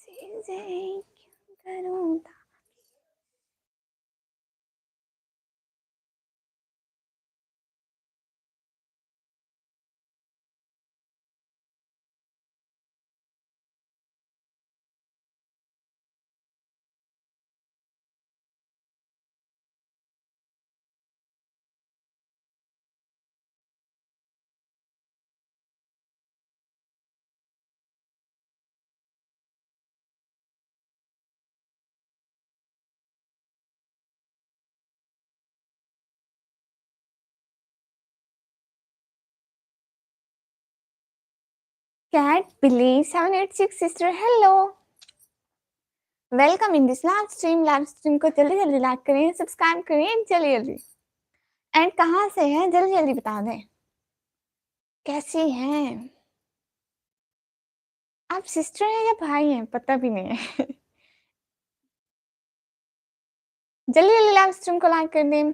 चीजें क्यों करूं Cat Billy 786 sister hello welcome in this live stream को जल्दी जल्दी लाइक करें सब्सक्राइब करें जल्दी जल्दी एंड कहाँ से हैं जल्दी जल्दी बता दें कैसी हैं आप सिस्टर हैं या भाई हैं पता भी नहीं है जल्दी जल्दी लाइव स्ट्रीम को लाइक कर दें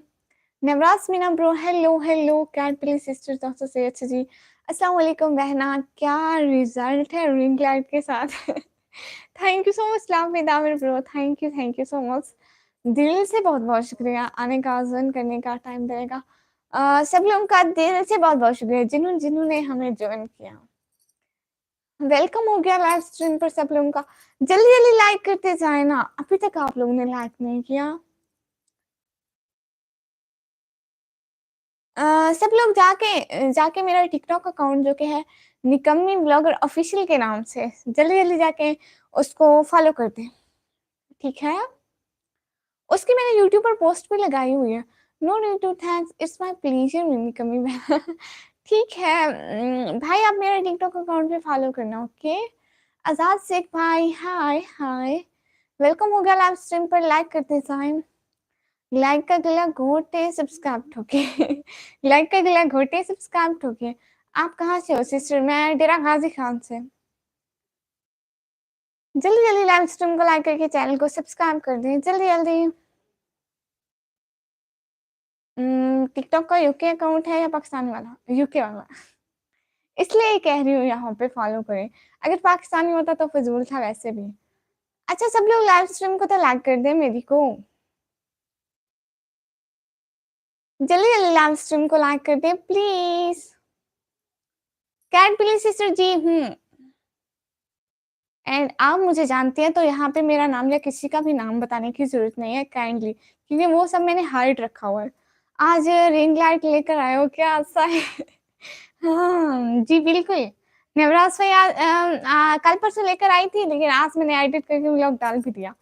Navraj Meena bro hello hello Cat Billy sister दोस्तों से अच्छा जी अस्सलाम वालेकुम बहना क्या रिजल्ट है रिंग लाइट के साथ थैंक यू सो मच लाभ Damir bro thank you so much दिल से बहुत बहुत शुक्रिया आने का आजन करने का टाइम देगा सब लोगों का दिल से बहुत बहुत शुक्रिया जिन्होंने हमें ज्वाइन किया वेलकम हो गया लाइव स्ट्रीम पर सब लोगों का जल्दी जल्दी लाइक करते जाए ना अभी तक आप लोगों ने लाइक नहीं किया सब लोग जाके जाके मेरा टिकटॉक अकाउंट जो कि है निकम्मी ब्लॉगर ऑफिशियल के नाम से जल्दी जल्दी जाके उसको फॉलो कर दें ठीक है उसकी मैंने यूट्यूब पर पोस्ट भी लगाई हुई है no need to thanks it's my pleasure निकम्मी ठीक है भाई आप मेरा टिकटॉक अकाउंट पे फॉलो करना ओके आजाद शेख भाई हाय हाय वेलकम हो गया लाइव स्ट्रीम पर लाइक करते जाएं लाइक का गला घोटे सब्सक्राइब ठोके लाइक का गला घोटे सब्सक्राइब ठोके आप कहाँ से हो सिस्टर मैं डेरा गाजी खान से जल्दी जल्दी लाइव स्ट्रीम को लाइक करके चैनल को सब्सक्राइब कर दें जल्दी जल्दी टिकटॉक का यूके अकाउंट है या पाकिस्तानी वाला यूके वाला इसलिए कह रही हूँ यहाँ पे फॉलो करें अगर पाकिस्तानी होता तो फजूल था वैसे भी अच्छा सब लोग लाइव स्ट्रीम को तो लाइक कर दें मेरी को जल्दी जल्दी लाइव स्ट्रीम को लाइक कर दें प्लीज कैट प्लीज सिस्टर जी हूँ एंड आप मुझे जानते हैं तो यहाँ पे मेरा नाम या किसी का भी नाम बताने की जरूरत नहीं है काइंडली क्योंकि वो सब मैंने हाइड रखा हुआ है आज रिंग लाइट लेकर आए हो क्या ऐसा है हाँ जी बिल्कुल नवराज भाई कल परसों लेकर आई थी लेकिन आज मैंने एडिट करके व्लॉग डाल भी दिया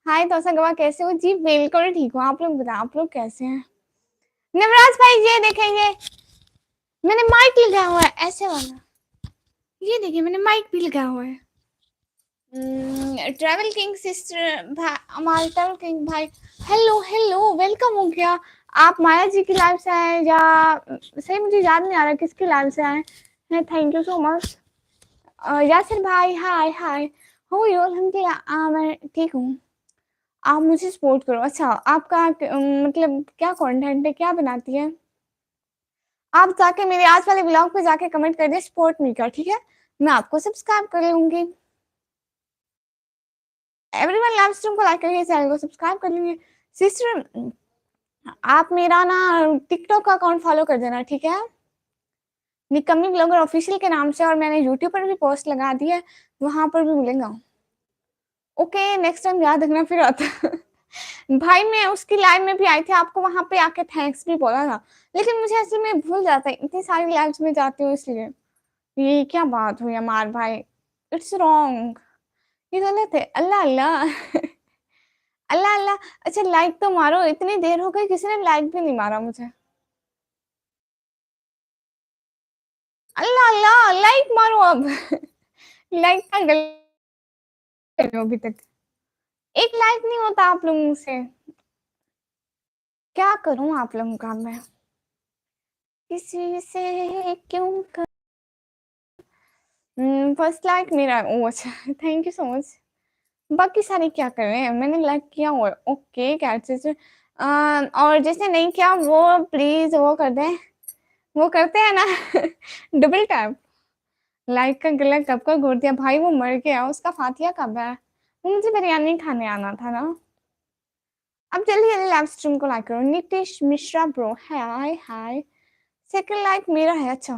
हाय तो गवा कैसे हो जी बिल्कुल ठीक हो आप लोग बताओ आप लोग कैसे हैं नवराज भाई ये देखें ये मैंने माइक लगाया हुआ है ऐसे वाला ये देखिए मैंने माइक भी लगाया हुआ है ट्रैवल किंग सिस्टर भाई ट्रैवल किंग भाई हेलो हेलो वेलकम हो गया आप माया जी की लाइव से आए या सही मुझे याद नहीं आ रहा किसकी लाइव से आए हैं thank you so much Yasir भाई हाय हाय हो यू अल्हम्दुलिल्लाह मैं ठीक हूँ आप मुझे सपोर्ट करो अच्छा आपका मतलब क्या कंटेंट है क्या बनाती है आप जाके मेरे आज वाले ब्लॉग पे जाके कमेंट कर दिए सपोर्ट मी का ठीक है मैं आपको सब्सक्राइब कर लूंगी एवरीवन लाइव स्ट्रीम को लाइक करिए चैनल को सब्सक्राइब कर लीजिए सिस्टर आप मेरा ना टिकटॉक का अकाउंट फॉलो कर देना ठीक है निकम्मी ब्लॉगर ऑफिशियल के नाम से और मैंने यूट्यूब पर भी पोस्ट लगा दी है वहां पर भी मिलेगा ओके नेक्स्ट टाइम याद रखना फिर आता भाई मैं उसकी लाइव में भी आई थी आपको वहां पे आके थैंक्स भी बोला था लेकिन मुझे असल में भूल जाता है इतनी सारी लाइव्स में जाती हूँ इसलिए ये क्या बात हुई अमार भाई इट्स रॉन्ग ये गलत है अल्लाह अल्लाह अल्लाह अल्लाह अच्छा लाइक तो मारो इतनी देर हो गई किसी ने लाइक भी नहीं मारा मुझे अल्लाह अल्लाह लाइक मारो अब लाइक का गलत अभी तक एक लाइक नहीं होता आप लोगों से क्या करूं आप लोगों का मैं किसी से क्यों कर फर्स्ट लाइक मेरा ओ अच्छा थैंक यू सो मच बाकी सारे क्या कर रहे हैं मैंने लाइक किया हुआ ओके कैट और जैसे नहीं किया वो प्लीज वो कर दें वो करते हैं ना डबल टैप लाइक का गला कब का घोट दिया भाई वो मर गया उसका फातिया कब है मुझे बिरयानी खाने आना था ना। अब जल्दी जल्दी लाइव स्ट्रीम को लाइक करो। नीतीश मिश्रा ब्रो, हाय हाय। सेकंड लाइक मेरा है, अच्छा,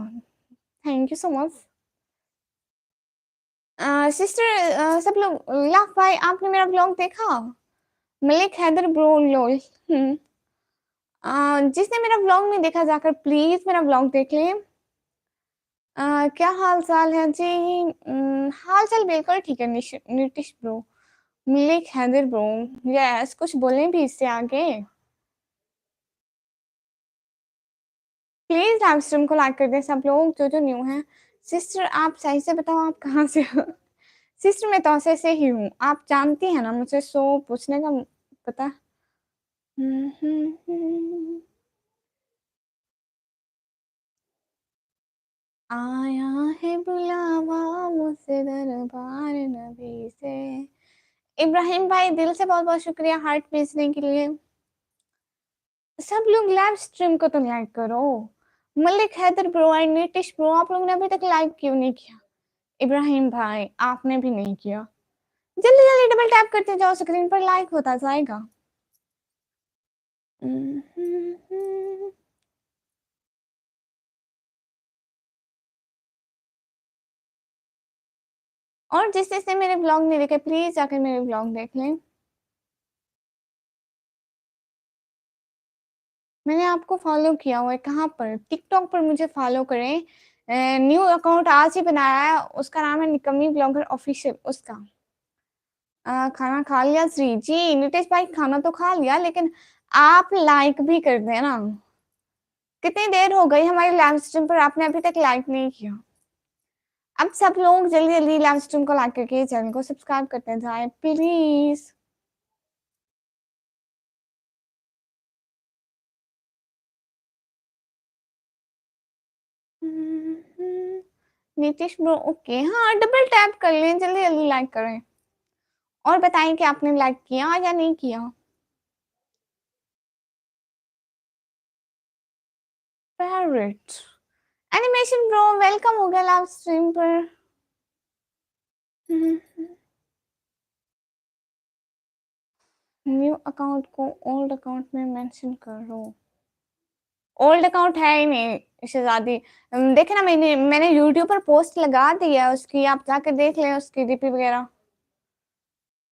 thank you so much. Sister, सब लोग, लाफ भाई आपने मेरा ब्लॉग देखा? मलिक हैदर ब्रो लोल। जिसने मेरा ब्लॉग नहीं देखा जाकर प्लीज मेरा ब्लॉग देख ले। क्या हाल चाल है जी? हाल चाल बिल्कुल ठीक है। Nitish bro, Malik Haider bro, yes, कुछ बोलें भी इससे आगे? प्लीज लाइव स्ट्रीम को लाइक कर दें सब लोग जो जो न्यू हैं। सिस्टर आप सही से बताओ आप कहाँ से हो? सिस्टर मैं तौसे से ही हूँ, आप जानती हैं ना मुझे, सो पूछने का पता। आया है बुलावा मुझसे दरबार नबी से। इब्राहिम भाई दिल से बहुत बहुत शुक्रिया हार्ट भेजने के लिए। सब लोग लाइव स्ट्रीम को तो लाइक करो। Malik Haider bro and Nitish bro, आप लोगों ने अभी तक लाइक क्यों नहीं किया? इब्राहिम भाई आपने भी नहीं किया। जल्दी जल्दी डबल टैप करते जाओ, स्क्रीन पर लाइक होता जाएगा। और जिस जिसने मेरे ब्लॉग नहीं देखे प्लीज जाकर मेरे ब्लॉग देख लें। मैंने आपको फॉलो किया हुआ है, कहाँ पर? टिकटॉक पर मुझे फॉलो करें। न्यू अकाउंट आज ही बनाया है, उसका नाम है निकम्मी ब्लॉगर ऑफिशियल। उसका खाना खा लिया श्री जी? नितेश भाई खाना तो खा लिया, लेकिन आप लाइक भी कर देना। कितनी देर हो गई हमारी लाइव स्ट्रीम पर, आपने अभी तक लाइक नहीं किया। अब सब लोग जल्दी जल्दी लाइव स्ट्रीम को लाइक करके चैनल को सब्सक्राइब करते जाए प्लीज। नीतीश ब्रो ओके, हाँ डबल टैप कर लें, जल्दी जल्दी लाइक करें। और बताएं कि आपने लाइक किया या नहीं किया। फेवरेट एनिमेशन ब्रो वेलकम हो गया लाइव स्ट्रीम पर। न्यू अकाउंट को ओल्ड अकाउंट में मेंशन करो। ओल्ड अकाउंट है ही नहीं शहजादी। देखे ना, मैंने यूट्यूब पर पोस्ट लगा दी है उसकी, आप जाकर देख लें उसकी डीपी वगैरह।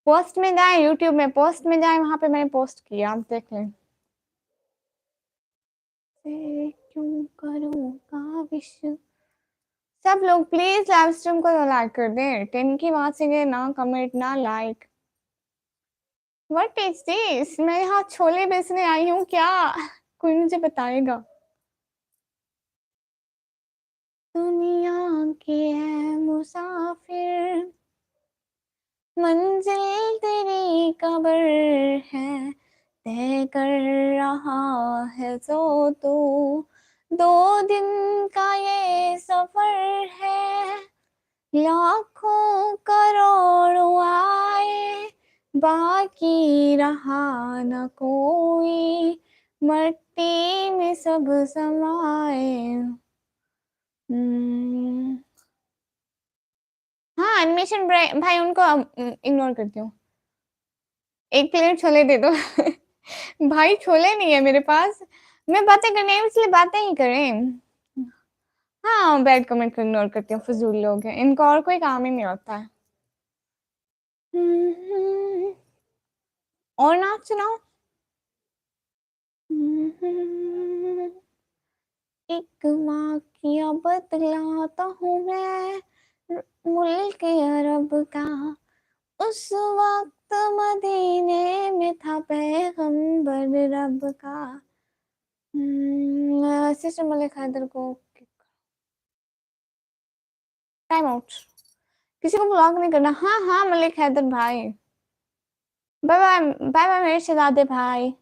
पोस्ट में जाए, यूट्यूब में पोस्ट में जाए, वहां पे मैंने पोस्ट किया, आप देख लें। से क्यों करूं काविश। सब लोग प्लीज लाइव स्ट्रीम को लाइक कर दें। 10 की बात से ना कमेंट ना लाइक। What is this? मैं यहाँ छोले बेचने आई हूँ क्या? कोई मुझे बताएगा? दुनिया के है मुसाफिर, मंजिल तेरी कब्र है, तय कर रहा है जो तू, 2 दिन का ये सफर है, लाखों करोड़ों आए, बाकी रहा न कोई, मट्टी में सब समाए। हाँ एनिमेशन भाई उनको इग्नोर करती हूँ। एक प्लेट छोले दे दो। भाई छोले नहीं है मेरे पास। मैं बातें करने हैं इसलिए बातें ही करें। हाँ बैड कमेंट को इग्नोर करती हूँ, फजूल लोग हैं, इनको और कोई काम ही नहीं होता है। और नाच सुनाओ। एक माँ किया बतलाता हूँ मैं, मुल्क अरब का, उस वक्त मदीने में था पैगंबर रब का। सिस्टर मलिक हैदर को टाइम आउट। किसी को ब्लॉक नहीं करना। हाँ हाँ मलिक हैदर भाई, बाय बाय बाय बाय मेरे शहजादे भाई।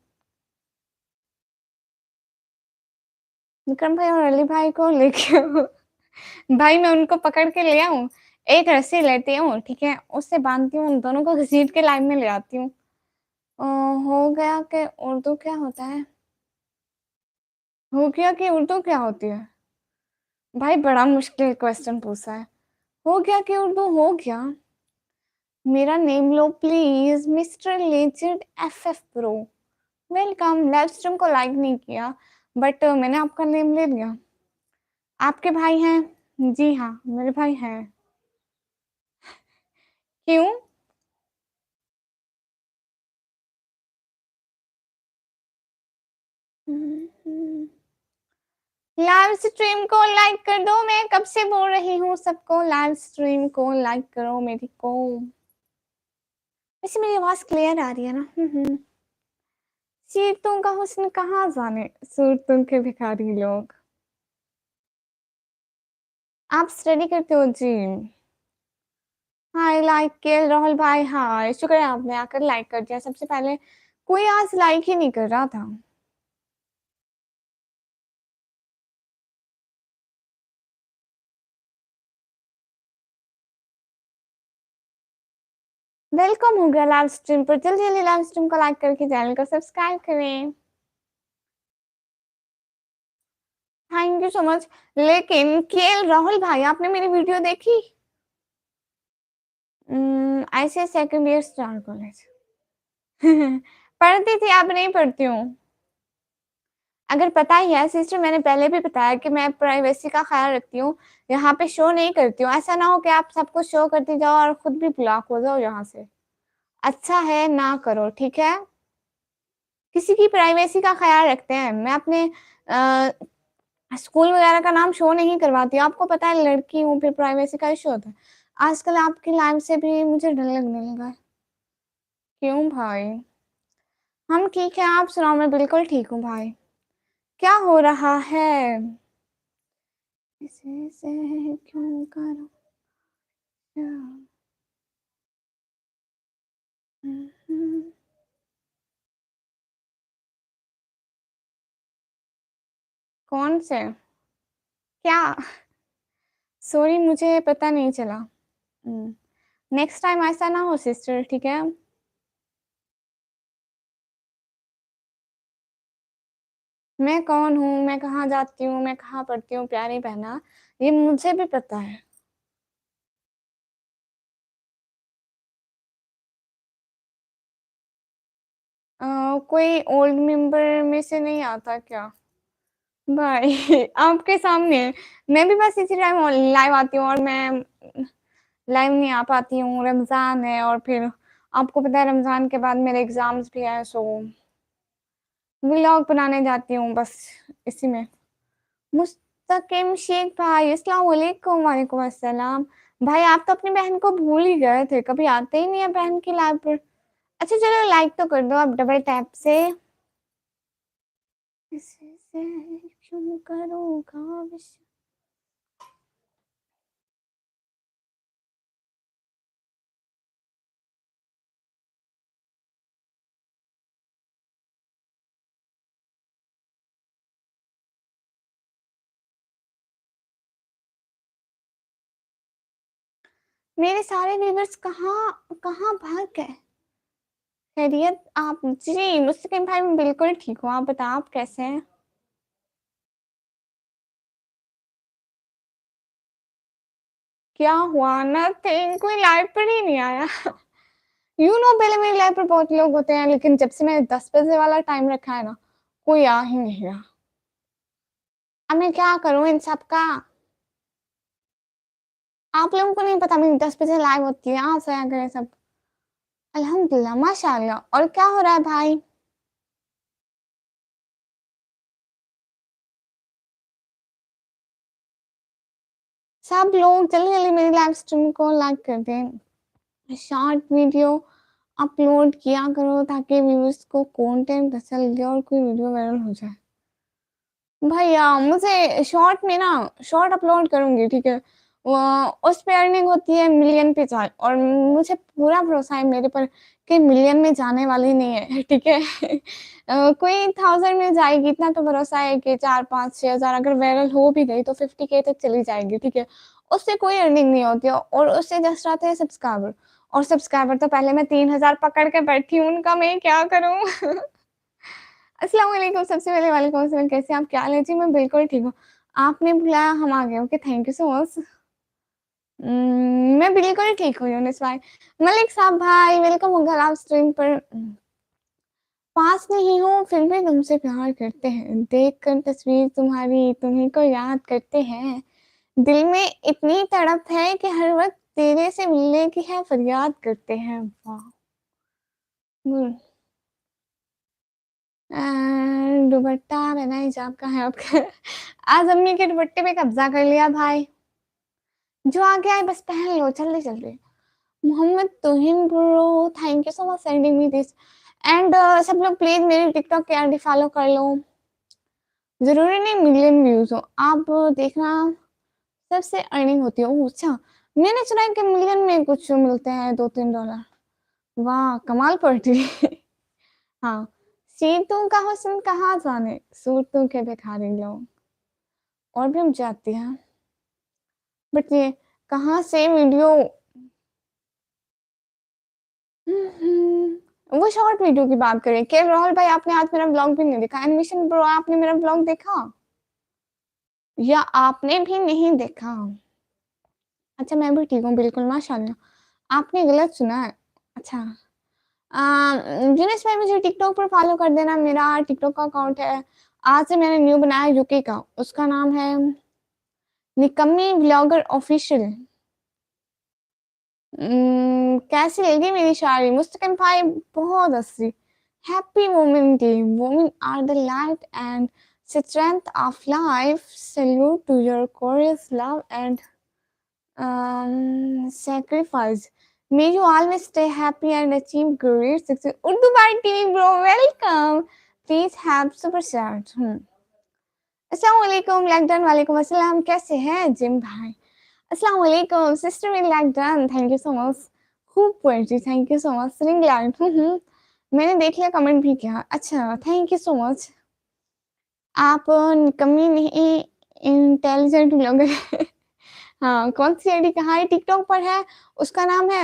विक्रम भाई और अली भाई को लेके आओ। भाई मैं उनको पकड़ के ले आऊं? एक रस्सी लेती हूँ, ठीक है, उससे बांधती हूँ, उन दोनों को घसीट के लाइन में ले आती हूँ। हो गया कि उर्दू क्या होता है? हो गया कि उर्दू क्या होती है? भाई बड़ा मुश्किल क्वेश्चन पूछा है। हो गया कि उर्दू हो गया। मेरा name low please, mister legend FF pro. Welcome. Live stream को लाइक नहीं किया बट मैंने आपका नेम ले लिया। आपके भाई हैं? जी हाँ, मेरे भाई हैं। क्यों? लाइव स्ट्रीम को लाइक कर दो, मैं कब से बोल रही हूँ सबको लाइव स्ट्रीम को लाइक करो मेरी को। वैसे मेरी आवाज क्लियर आ रही है ना? सूरतों का हुस्न कहाँ जाने, सूरतों के भिखारी लोग। आप स्टडी करते हो जी? हाय लाइक के राहुल भाई, हाय, शुक्र है आपने आकर लाइक कर दिया सबसे पहले। कोई आज लाइक ही नहीं कर रहा था। वेलकम हो गया लाइव स्ट्रीम पर। जल्दी जल्दी लाइव स्ट्रीम को लाइक करके चैनल को सब्सक्राइब करें। Thank you so much. लेकिन केएल राहुल भाई, आपने मेरी वीडियो देखी? ऐसे सेकंड ईयर स्टार कॉलेज पढ़ती थी, अब नहीं पढ़ती हूँ। अगर पता ही है सिस्टर, मैंने पहले भी बताया कि मैं प्राइवेसी का ख्याल रखती हूँ, यहाँ पे शो नहीं करती हूँ। ऐसा ना हो कि आप सब कुछ शो करती जाओ और खुद भी ब्लॉक हो जाओ यहाँ से। अच्छा है ना करो, ठीक है? किसी की प्राइवेसी का ख्याल रखते हैं। मैं अपने स्कूल वगैरह का नाम शो नहीं करवाती। आपको पता है लड़की हूँ, फिर प्राइवेसी का इशू होता है। आजकल आपकी लाइफ से भी मुझे डर लगने लगा है। क्यों भाई? हम ठीक है, आप सुनाओ। मैं बिल्कुल ठीक हूँ भाई। क्या हो रहा है? इसे से क्यों करो प्यार? कौन से? क्या? सॉरी, मुझे पता नहीं चला। नेक्स्ट टाइम ऐसा ना हो सिस्टर, ठीक है? मैं कौन हूँ, मैं कहाँ जाती हूँ, मैं कहाँ पढ़ती हूँ, प्यारी बहना, ये मुझे भी पता है। कोई ओल्ड मेंबर में से नहीं आता क्या? भाई आपके सामने मैं भी बस इसी टाइम लाइव आती हूँ, और मैं लाइव नहीं आ पाती हूँ। रमजान है, और फिर आपको पता है रमजान के बाद मेरे एग्जाम्स भी है, सो व्लॉग बनाने जाती हूँ बस इसी में। मुस्तकिम शेख भाई, अस्सलाम वालेकुम। वालेकुम अस्सलाम। भाई आप तो अपनी बहन को भूल ही गए थे, कभी आते ही नहीं है बहन की लाइव पर। अच्छा चलो लाइक तो कर दो आप डबल टैप से। किसी से क्यों करूँगा विश। मेरे सारे व्यूवर्स कहाँ कहाँ भाग गए? खैरियत आप जी? मुस्तकिम भाई मैं बिल्कुल ठीक हूँ, आप बताओ आप कैसे हैं? क्या हुआ? नथिंग, कोई लाइव पर ही नहीं आया पहले मेरी लाइव पर बहुत लोग होते हैं, लेकिन जब से मैंने 10 बजे वाला टाइम रखा है ना, कोई आ ही नहीं रहा। अब मैं क्या करूँ इन सब का? आप लोगों को नहीं पता मेरी 10 बजे लाइव होती है, यहाँ से आ गए सब। अल्हम्दुलिल्लाह, माशाल्लाह। और क्या हो रहा है भाई? सब लोग जल्दी जल्दी मेरी लाइव स्ट्रीम को लाइक कर दें। शॉर्ट वीडियो अपलोड किया करो ताकि व्यूअर्स को कंटेंट अच्छा लगे और कोई वीडियो वायरल हो जाए। भैया मुझे शॉर्ट में ना, शॉर्ट अपलोड करूंगी, ठीक है? वो उस पे अर्निंग होती है मिलियन पे जाए, और मुझे पूरा भरोसा है मेरे पर कि मिलियन में जाने वाली नहीं है, ठीक है? कोई 1000 में जाएगी, इतना तो भरोसा है कि 4 5 6 हज़ार अगर वायरल हो भी गई तो 50K तक चली जाएगी, ठीक है? उससे कोई अर्निंग नहीं होती है, और उससे जस्ट आते हैं सब्सक्राइबर। और सब्सक्राइबर तो पहले मैं 3000 पकड़ के बैठी हूँ, उनका मैं क्या करूँ अस्सलाम वालेकुम। सबसे पहले वालेकुम अस्सलाम, कैसे आप? क्या हाल है जी? मैं बिल्कुल ठीक हूँ। आपने बुलाया, हम आ गए। Okay, thank you so much. मैं बिल्कुल ठीक हूँ यूनिस भाई। मलिक साहब भाई वेलकम हो लाइव स्ट्रीम पर। पास नहीं हूँ फिर भी तुमसे प्यार करते हैं, देखकर तस्वीर तुम्हारी तुम्ही को याद करते हैं। दिल में इतनी तड़प है कि हर वक्त तेरे से मिलने की है फरियाद करते हैं। वाह। दुपट्टा पहना हिजाब का है आपका। आज अम्मी के दुपट्टे पे कब्जा कर लिया भाई। जो आगे आए बस पहन लो जल्दी जल्दी। Mohammad Tohin bro, thank you so much sending me this. And सब लोग प्लीज मेरी टिकटॉक के आईडी फॉलो कर लो। जरूरी नहीं मिलियन व्यूज हो, आप देखना सबसे अर्निंग होती है। ओह अच्छा, मैंने सुना है कि मिलियन में कुछ मिलते हैं $2-3। वाह कमाल पड़ती है। हाँ, सीतों का हुस्न कहाँ जाने, सूरतों के भिखारी लोग। और भी हम जाती हैं बट ये कहाँ से वीडियो। वो शॉर्ट वीडियो की बात करें के राहुल भाई, आपने आज मेरा ब्लॉग भी नहीं देखा। एनिमेशन ब्रो, आपने मेरा ब्लॉग देखा या आपने भी नहीं देखा? अच्छा मैं भी ठीक हूँ बिल्कुल माशाल्लाह। आपने गलत सुना है। अच्छा जिनेश भाई मुझे टिकटॉक पर फॉलो कर देना, मेरा टिकटॉक का अकाउंट है आज से मैंने न्यू बनाया यूके का, उसका नाम है निकम्मी ब्लॉगर ऑफिशियल। कैसी लगी मेरी शायरी मुस्तकिम भाई? बहुत अच्छी। Happy women day, women are the light and strength of life, salute to your curious love and sacrifice. May you always stay happy and achieve great success. Urdu by TV bro, welcome. Please have super chat. अस्सलाम वालेकुम लैकडाउन, वालेकुम अस्सलाम, कैसे हैं gym भाई? अस्सलाम वालेकुम sister in lockdown, thank you so much. खूब poetry, thank you so much. सिंग लैंड मैंने देख लिया, कमेंट भी किया। अच्छा थैंक यू सो मच। आप कमी नहीं, इंटेलिजेंट लोग हैं। हाँ कौन सी आईडी कहाँ है? टिकटॉक पर है, उसका नाम है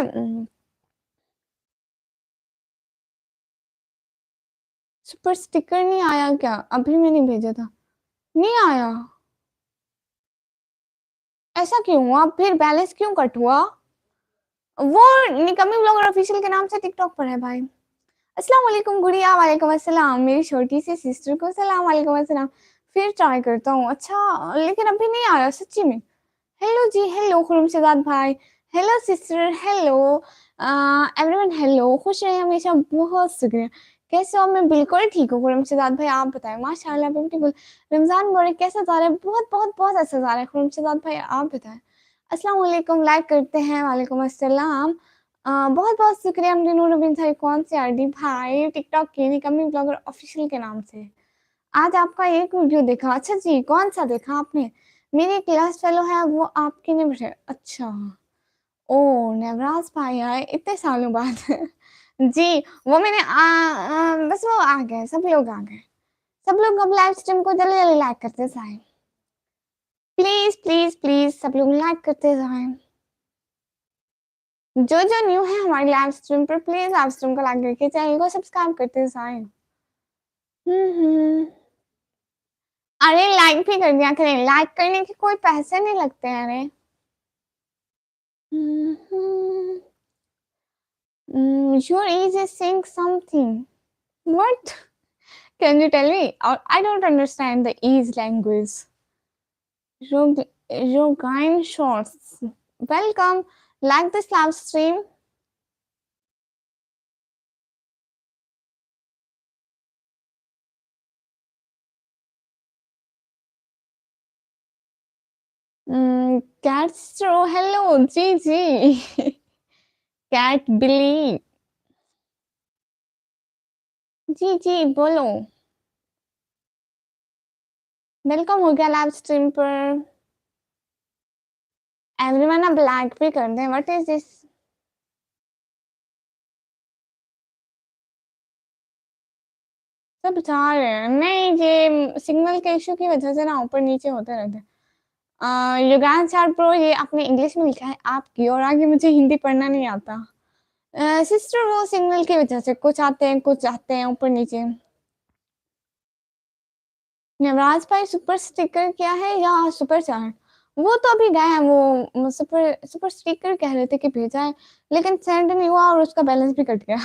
सुपर स्टिकर। नहीं आया क्या? अभी मैंने भेजा था, नहीं आया। ऐसा क्यों हुआ? फिर बैलेंस क्यों कट हुआ? वो निकम्मी ब्लॉगर ऑफिशियल के नाम से टिकटॉक पर है भाई। अस्सलाम वालेकुम गुड़िया, वालेकुम अस्सलाम। मेरी छोटी सी सिस्टर को सलाम, वालेकुम अस्सलाम। फिर ट्राई करता हूँ। अच्छा लेकिन अभी नहीं आया सच्ची में। हेलो जी, हेलो खुर्मशदाद भाई, hello sister, hello everyone, hello. खुश रहे हमेशा, बहुत शुक्रिया। कैसे हो? मैं बिल्कुल ठीक हूँ खुर्मशदाद भाई, आप बताएं। माशाल्लाह ब्यूटीफुल। रमजान मुबारक कैसा जा रहा है? बहुत बहुत बहुत अच्छा जा रहा है खुर्मशदाद भाई, आप बताएं। अस्सलाम वालेकुम, लाइक करते हैं। वालेकुम अस्सलाम। बहुत बहुत शुक्रिया। नूरुद्दीन भाई, कौन सी आईडी भाई? टिकटॉक की निकम्मी ब्लॉगर ऑफिशियल के नाम से। आज आपका एक वीडियो देखा। अच्छा जी, कौन सा देखा आपने? मेरे क्लास फेलो है वो, आपके ने बैठे। अच्छा ओ नवराज भाई आए इतने सालों बाद। जी वो मैंने बस वो आ गए, सब लोग आ गए। सब लोग अब लाइव स्ट्रीम को जल्दी जल्दी लाइक करते जाएं। प्लीज प्लीज प्लीज सब लोग लाइक करते जाएं। जो जो न्यू है हमारी लाइव स्ट्रीम पर, प्लीज लाइव स्ट्रीम को लाइक करके चैनल को सब्सक्राइब करते जाएं। हम्म। अरे लाइक भी कर दिया करें, लाइक करने के कोई पैसे नहीं लगते हैं। अरे your age is saying something. What? Can you tell me? I don't understand the ease language. Rogaine Shorts. Welcome. Like this live stream. Catstro. Hello. Gigi. Cat Billy. जी बोलो। वेलकम हो गया लाइव स्ट्रीम पर। Everyone अब like भी कर दें। What is this? सब जा रहे हैं। नहीं ये सिग्नल के इशू की वजह से ना ऊपर नीचे होते रहते हैं। युगान चार प्रो, ये आपने इंग्लिश में लिखा है आपकी, और आगे मुझे हिंदी पढ़ना नहीं आता। सिस्टर वो सिग्नल की वजह से कुछ आते हैं कुछ आते हैं ऊपर नीचे। नवराज भाई सुपर स्टिकर क्या है या सुपर चार्ट? वो तो अभी गए हैं, वो सुपर सुपर स्टिकर कह रहे थे कि भेजा है, लेकिन सेंड नहीं हुआ और उसका बैलेंस भी कट गया।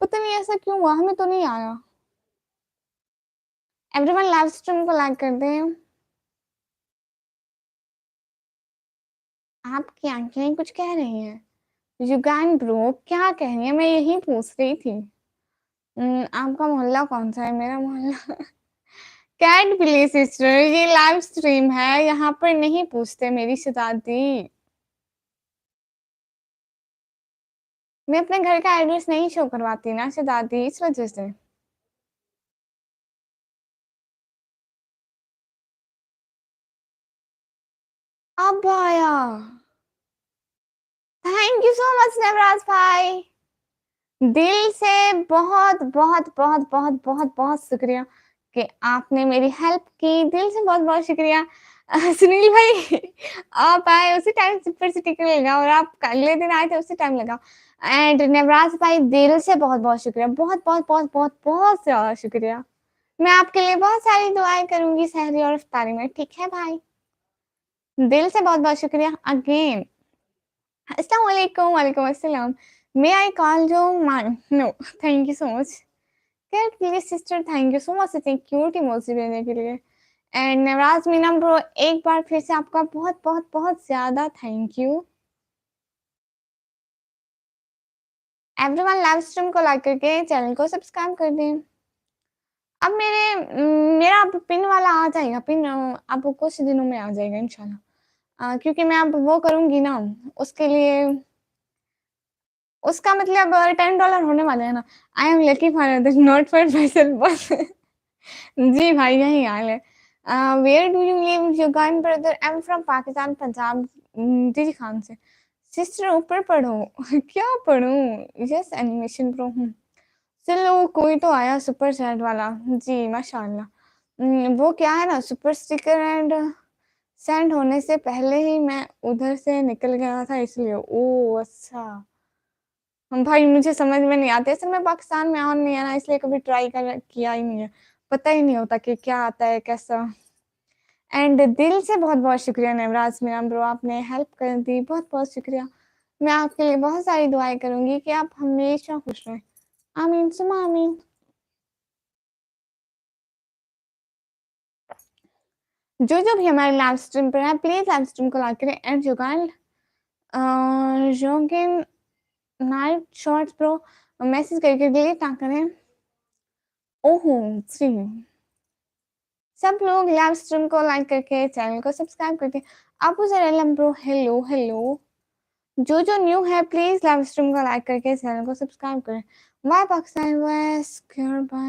पता नहीं ऐसा क्यों हुआ, हमें तो नहीं आया। एवरीवन लाइव स्ट्रीम को लाइक कर दें। आपकी आंखें कुछ कह रही हैं। युगान ब्रो क्या कह रही है, मैं यही पूछ रही थी। आपका मोहल्ला कौन सा है? मेरा मोहल्ला कैट प्लीज सिस्टर, ये लाइव स्ट्रीम है, यहाँ पर नहीं पूछते मेरी शहजादी। मैं अपने घर का एड्रेस नहीं शो करवाती ना शहजादी, इस वजह से। अब आया। Thank you so much Navraj भाई, दिल से बहुत बहुत बहुत बहुत बहुत बहुत शुक्रिया कि आपने मेरी हेल्प की, दिल से बहुत बहुत शुक्रिया। सुनील भाई आप आए उसी टाइम सुपर सिटी के लगा, और आप अगले दिन आए थे उसी टाइम लगा। एंड नवराज भाई दिल से बहुत बहुत शुक्रिया, बहुत बहुत बहुत बहुत बहुत ज्यादा शुक्रिया। मैं आपके लिए बहुत सारी दुआएं करूंगी सहरी और इफ्तारी में, ठीक है भाई? दिल से बहुत बहुत शुक्रिया अगेन। अस्सलाम वालेकुम, वालेकुम अस्सलाम। मे आई कॉल जो मान? No, thank you so much. Cat please sister, thank you so much इतनी क्यूट इमोजी भेजने के लिए। एंड नवराज मीना ब्रो एक बार फिर से आपका बहुत बहुत बहुत ज्यादा thank you. Everyone live stream को लाइक करके चैनल को सब्सक्राइब कर दें। अब मेरा अब पिन वाला आ जाएगा, पिन अब कुछ दिनों में आ जाएगा इंशाल्लाह, क्योंकि मैं अब वो करूंगी ना, उसके लिए उसका मतलब $10 होने वाले हैं ना। I am lucky for not for Faisal बस। जी भाई यही हाल है। Where do you live Yugan brother? I am from Pakistan Punjab. जी खान से। सिस्टर ऊपर पढ़ो। क्या पढ़ूं? यस एनिमेशन प्रो हूँ। चलो कोई तो आया सुपर चैट वाला। जी माशाल्लाह। वो क्या है ना, सुपर स्टिकर एंड सेंड होने से पहले ही मैं उधर से निकल गया था इसलिए। ओ अच्छा। भाई मुझे समझ में नहीं आते, असल में पाकिस्तान में ऑन नहीं है ना, इसलिए कभी ट्राई कर किया ही नहीं है, पता ही नहीं होता कि क्या आता है कैसा। एंड दिल से बहुत बहुत शुक्रिया नवराज मीना ब्रो, आपने हेल्प कर दी, बहुत बहुत शुक्रिया। मैं आपके लिए बहुत सारी दुआएं करूंगी कि आप हमेशा खुश रहें। आमीन सुमा आमीन। जो जो भी हमारे लाइव स्ट्रीम पर है प्लीज लाइव स्ट्रीम को लाइक करें। एंड जुगाल जोगिन नाइट शॉर्ट्स प्रो मैसेज करके डिलीट ना करें। ओहो जी, सब लोग लाइव स्ट्रीम को लाइक करके चैनल को सब्सक्राइब करके। अबू जरलम ब्रो हेलो हेलो। जो जो न्यू है प्लीज लाइव स्ट्रीम को लाइक करके चैनल को सब्सक्राइब करें। Why Pakistan was scared by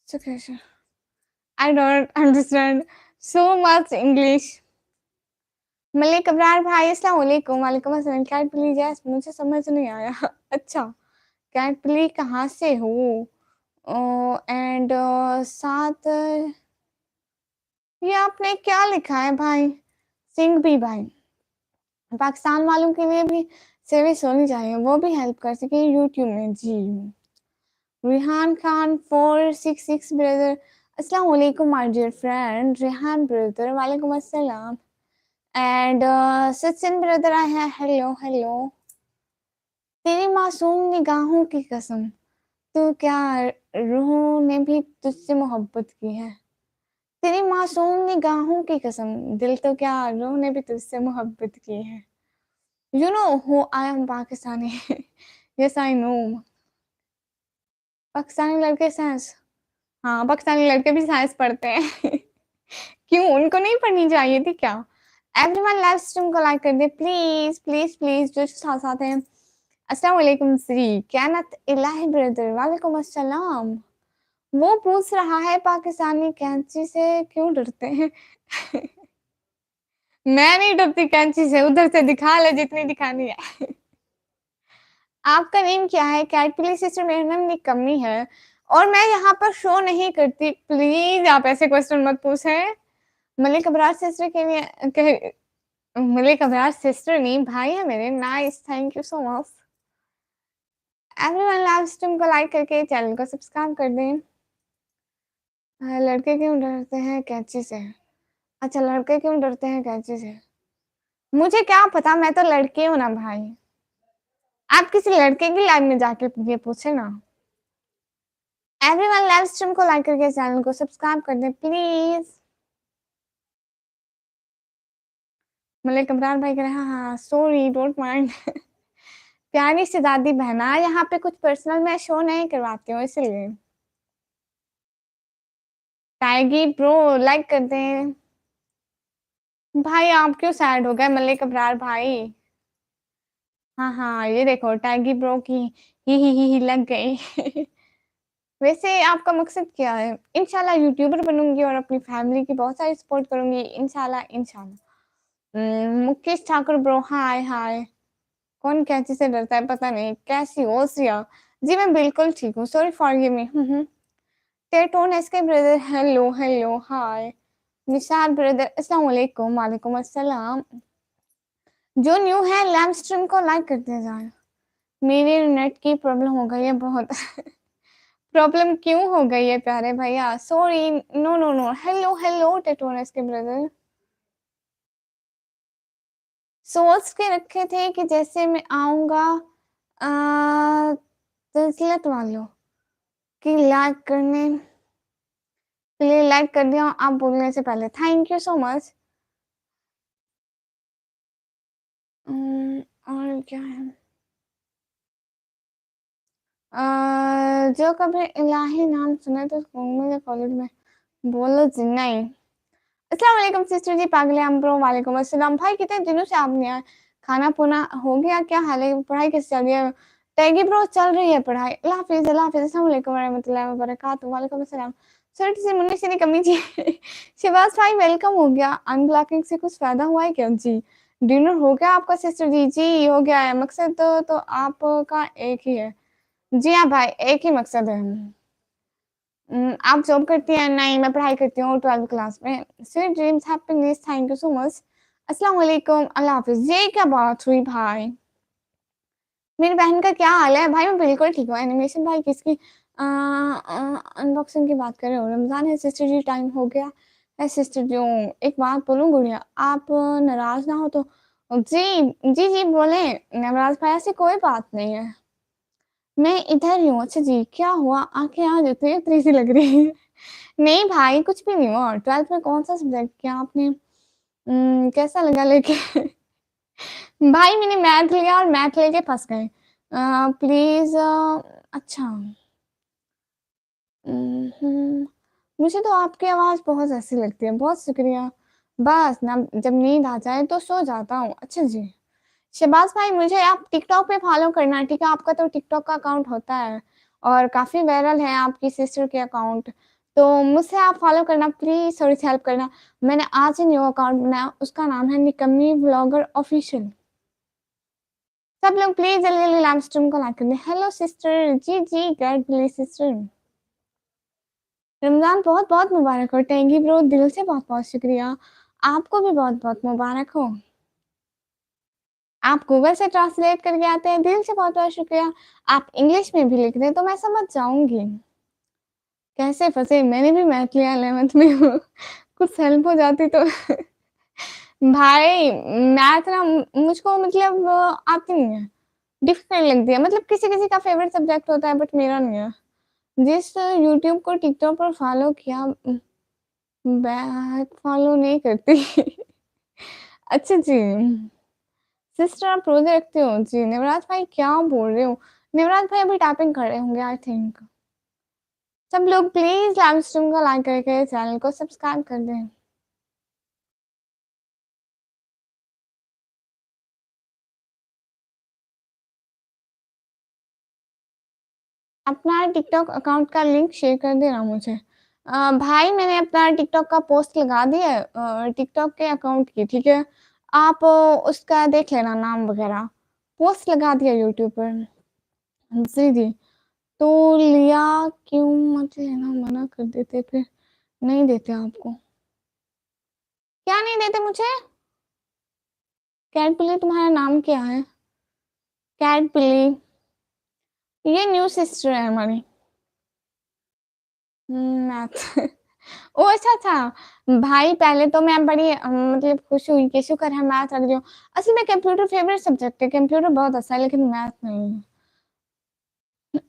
situation? I don't understand so much English. Malik Abrar भाई अस्सलाम वालेकुम। वालेकुम अस्सलाम। कैट प्लीज यस, मुझे समझ नहीं आया। अच्छा, कैट प्लीज कहाँ से हो? एंड साथ ये आपने क्या लिखा है भाई? सिंह भी भाई, पाकिस्तान वालों के लिए भी सर्विस होनी चाहिए, वो भी हेल्प कर सके यूट्यूब में। जी रिहान खान 466 ब्रदर अस्सलाम वालेकुम my dear friend Rihan brother, वालेकुम अस्सलाम। एंड सचिन ब्रदर आए हैं, हेलो हेलो। तेरी मासूम निगाहों की कसम, तो क्या रूह ने भी तुझसे मोहब्बत की है? तेरी मासूम निगाहों की कसम, दिल तो क्या रूह ने भी तुझसे मोहब्बत की है। You know who I am Pakistani? Yes, I know. Pakistani लड़के साइंस, हाँ पाकिस्तानी लड़के भी साइंस पढ़ते हैं। क्यों, उनको नहीं पढ़नी चाहिए थी क्या? एवरीवन लाइव स्ट्रीम को लाइक कर दे प्लीज प्लीज प्लीज, जो साथ साथ हैं। अस्सलाम वालेकुम श्री कैनत इलाही ब्रदर, वालेकुम अस्सलाम। वो पूछ रहा है पाकिस्तानी कैंची से क्यों डरते हैं? मैं नहीं डरती कैंची से, उधर से दिखा ले जितनी दिखानी है। आपका नेम क्या है? कैट प्लीज सिस्टर, मेरा नाम निकम्मी है और मैं यहाँ पर शो नहीं करती, प्लीज आप ऐसे क्वेश्चन मत पूछे। मलिक अबरार सिस्टर के लिए मलिक अबरार सिस्टर नहीं भाई है मेरे। Nice, thank you so much. Everyone live stream को लाइक करके चैनल को सब्सक्राइब कर दें। लड़के क्यों डरते हैं कैंची से? अच्छा, लड़के क्यों डरते हैं कैंची से? मुझे क्या पता, मैं तो लड़की हूँ ना भाई। आप किसी लड़के की लाइफ में जाके ये पूछे ना। एवरीवन लाइव स्ट्रीम को लाइक करके चैनल को सब्सक्राइब कर दे प्लीज। मलिक इमरान भाई कह रहे हैं हाँ सॉरी डोंट माइंड। प्यारी से दादी बहना, यहाँ पे कुछ पर्सनल मैं शो नहीं करवाती हूँ इसलिए। टाइगी ब्रो लाइक कर दें। भाई आप क्यों सैड हो गए मलिक अबरार भाई? हाँ हाँ, ये देखो टाइगी ब्रो की ही लग गई। वैसे आपका मकसद क्या है? इंशाल्लाह यूट्यूबर बनूंगी और अपनी फैमिली की बहुत सारी सपोर्ट करूंगी इंशाल्लाह इंशाल्लाह। Mukesh Thakur bro hi hi. कौन कैंची से डरता है पता नहीं। कैसी हो सिया? जी मैं बिल्कुल ठीक हूँ, sorry for give me. Teton SK brother hello hello hi. Nishad brother अस्सलाम वालेकुम। वालेकुम अस्सलाम। जो न्यू है लैम्प स्ट्रीम को लाइक करते जाए। मेरे नेट की प्रॉब्लम हो गई है बहुत। प्रॉब्लम क्यों हो गई है प्यारे भैया? Sorry no no no. Hello hello Teton SK brother. सोच के रखे थे कि जैसे मैं आऊंगा तसलियत वालों कि लाइक करने के लिए लाइक कर दिया आप बोलने से पहले। Thank you so much. और क्या है? जो कभी इलाही नाम सुने तो मुझे कॉलेज में बोलो जी नहीं। अस्सलाम वालेकुम सिस्टर जी पागले हम ब्रो। वालेकुम अस्सलाम भाई, कितने दिनों से आप नहीं आए? खाना पुना हो गया? क्या हाल है? पढ़ाई कैसे चल रही है? टैगी ब्रो चल रही है पढ़ाई। अल्लाह हाफिज अल्लाह हाफिज। अस्सलाम वालेकुम रहमतुल्लाहि व बरकातहू। वालेकुम अस्सलाम। सर से मुन्नी से नहीं कमी जी। शिवाज भाई वेलकम हो गया। अनब्लॉकिंग से कुछ फायदा हुआ है क्या जी? डिनर हो गया आपका सिस्टर जी? जी हो गया है। मकसद तो आपका एक ही है। जी हाँ भाई, एक ही मकसद है। आप जॉब करती हैं? नहीं, मैं पढ़ाई करती हूँ 12th क्लास में। Sweet dreams happiness thank you so much. अस्सलाम वालेकुम अल्लाह हाफिज। ये क्या बात हुई भाई? मेरी बहन का क्या हाल है? भाई मैं बिल्कुल ठीक हूँ। एनिमेशन भाई किसकी अनबॉक्सिंग की बात कर रहे हो? रमजान है सिस्टर जी, टाइम हो गया है सिस्टर जी। एक बात बोलूं गुड़िया, आप नाराज ना हो तो। जी जी जी बोले। नाराज भाई ऐसी कोई बात नहीं है। मैं इधर ही हूँ। अच्छा जी, क्या हुआ? आंखें आज उतरी उतरी सी लग रही है। नहीं भाई कुछ भी नहीं हुआ। 12th में कौन सा सब्जेक्ट किया आपने? कैसा लगा लेके? भाई मैंने मैथ लिया और मैथ लेके फंस गए। प्लीज। अच्छा। मुझे तो आपकी आवाज बहुत ऐसी लगती है। बहुत शुक्रिया। बस ना जब नींद आ जाए तो सो जाता हूँ। अच्छा जी। शहबाज भाई मुझे आप टिकटॉक पे फॉलो करना ठीक है? आपका तो टिकटॉक का अकाउंट होता है और काफी वायरल है आपकी सिस्टर के अकाउंट। तो मुझसे आप फॉलो करना प्लीज, थोड़ी सी हेल्प करना। मैंने आज ही न्यू अकाउंट बनाया, उसका नाम है निकम्मी व्लॉगर ऑफिशियल। सब लोग प्लीज जल्दी जल्दी लाइव स्ट्रीम को लाइक कर दें। हेलो सिस्टर जी जी गॉड ब्लेस सिस्टर। रमजान बहुत बहुत मुबारक हो। टेंगी ब्रो दिल से बहुत बहुत शुक्रिया। आपको भी बहुत बहुत मुबारक हो। आप गूगल से ट्रांसलेट करके आते हैं, दिल से बहुत बहुत शुक्रिया। आप इंग्लिश में भी लिख दें तो मैं समझ जाऊंगी। कैसे फंसे? मैंने भी मैथ लिया 11th में। कुछ हेल्प हो जाती तो। भाई मैथ ना मुझको मतलब आती नहीं है। डिफिकल्ट लगती है। मतलब किसी किसी का फेवरेट सब्जेक्ट होता है बट मेरा नहीं है। जिस यूट्यूब को टिकटॉक पर फॉलो किया बैक फॉलो नहीं करती। अच्छा जी। सिस्टर आप रोजे रखते हो जी? निवराज भाई क्या बोल रहे हो? निवराज भाई अभी टाइपिंग कर रहे होंगे आई थिंक। सब लोग प्लीज लाइव स्ट्रीम को लाइक करके चैनल को सब्सक्राइब कर दें। अपना टिकटॉक अकाउंट का लिंक शेयर कर देना मुझे। भाई मैंने अपना टिकटॉक का पोस्ट लगा दिया है टिकटॉक के अकाउंट की, ठीक है? आप उसका देख लेना नाम वगैरह। पोस्ट लगा दिया यूट्यूब पर। जी जी। तो लिया क्यों? मत लेना, मना कर देते फिर। नहीं देते आपको। क्या नहीं देते मुझे? कैट बिली तुम्हारा नाम क्या है? कैट बिली। ये न्यू सिस्टर है हमारी। मैथ। ओह! अच्छा। भाई पहले तो मैं बड़ी मतलब खुश हुई कि शुक्र है मैथ रख रही हूँ। असल में कंप्यूटर फ़ेवरेट सब्जेक्ट है, कंप्यूटर बहुत अच्छा है लेकिन मैथ नहीं।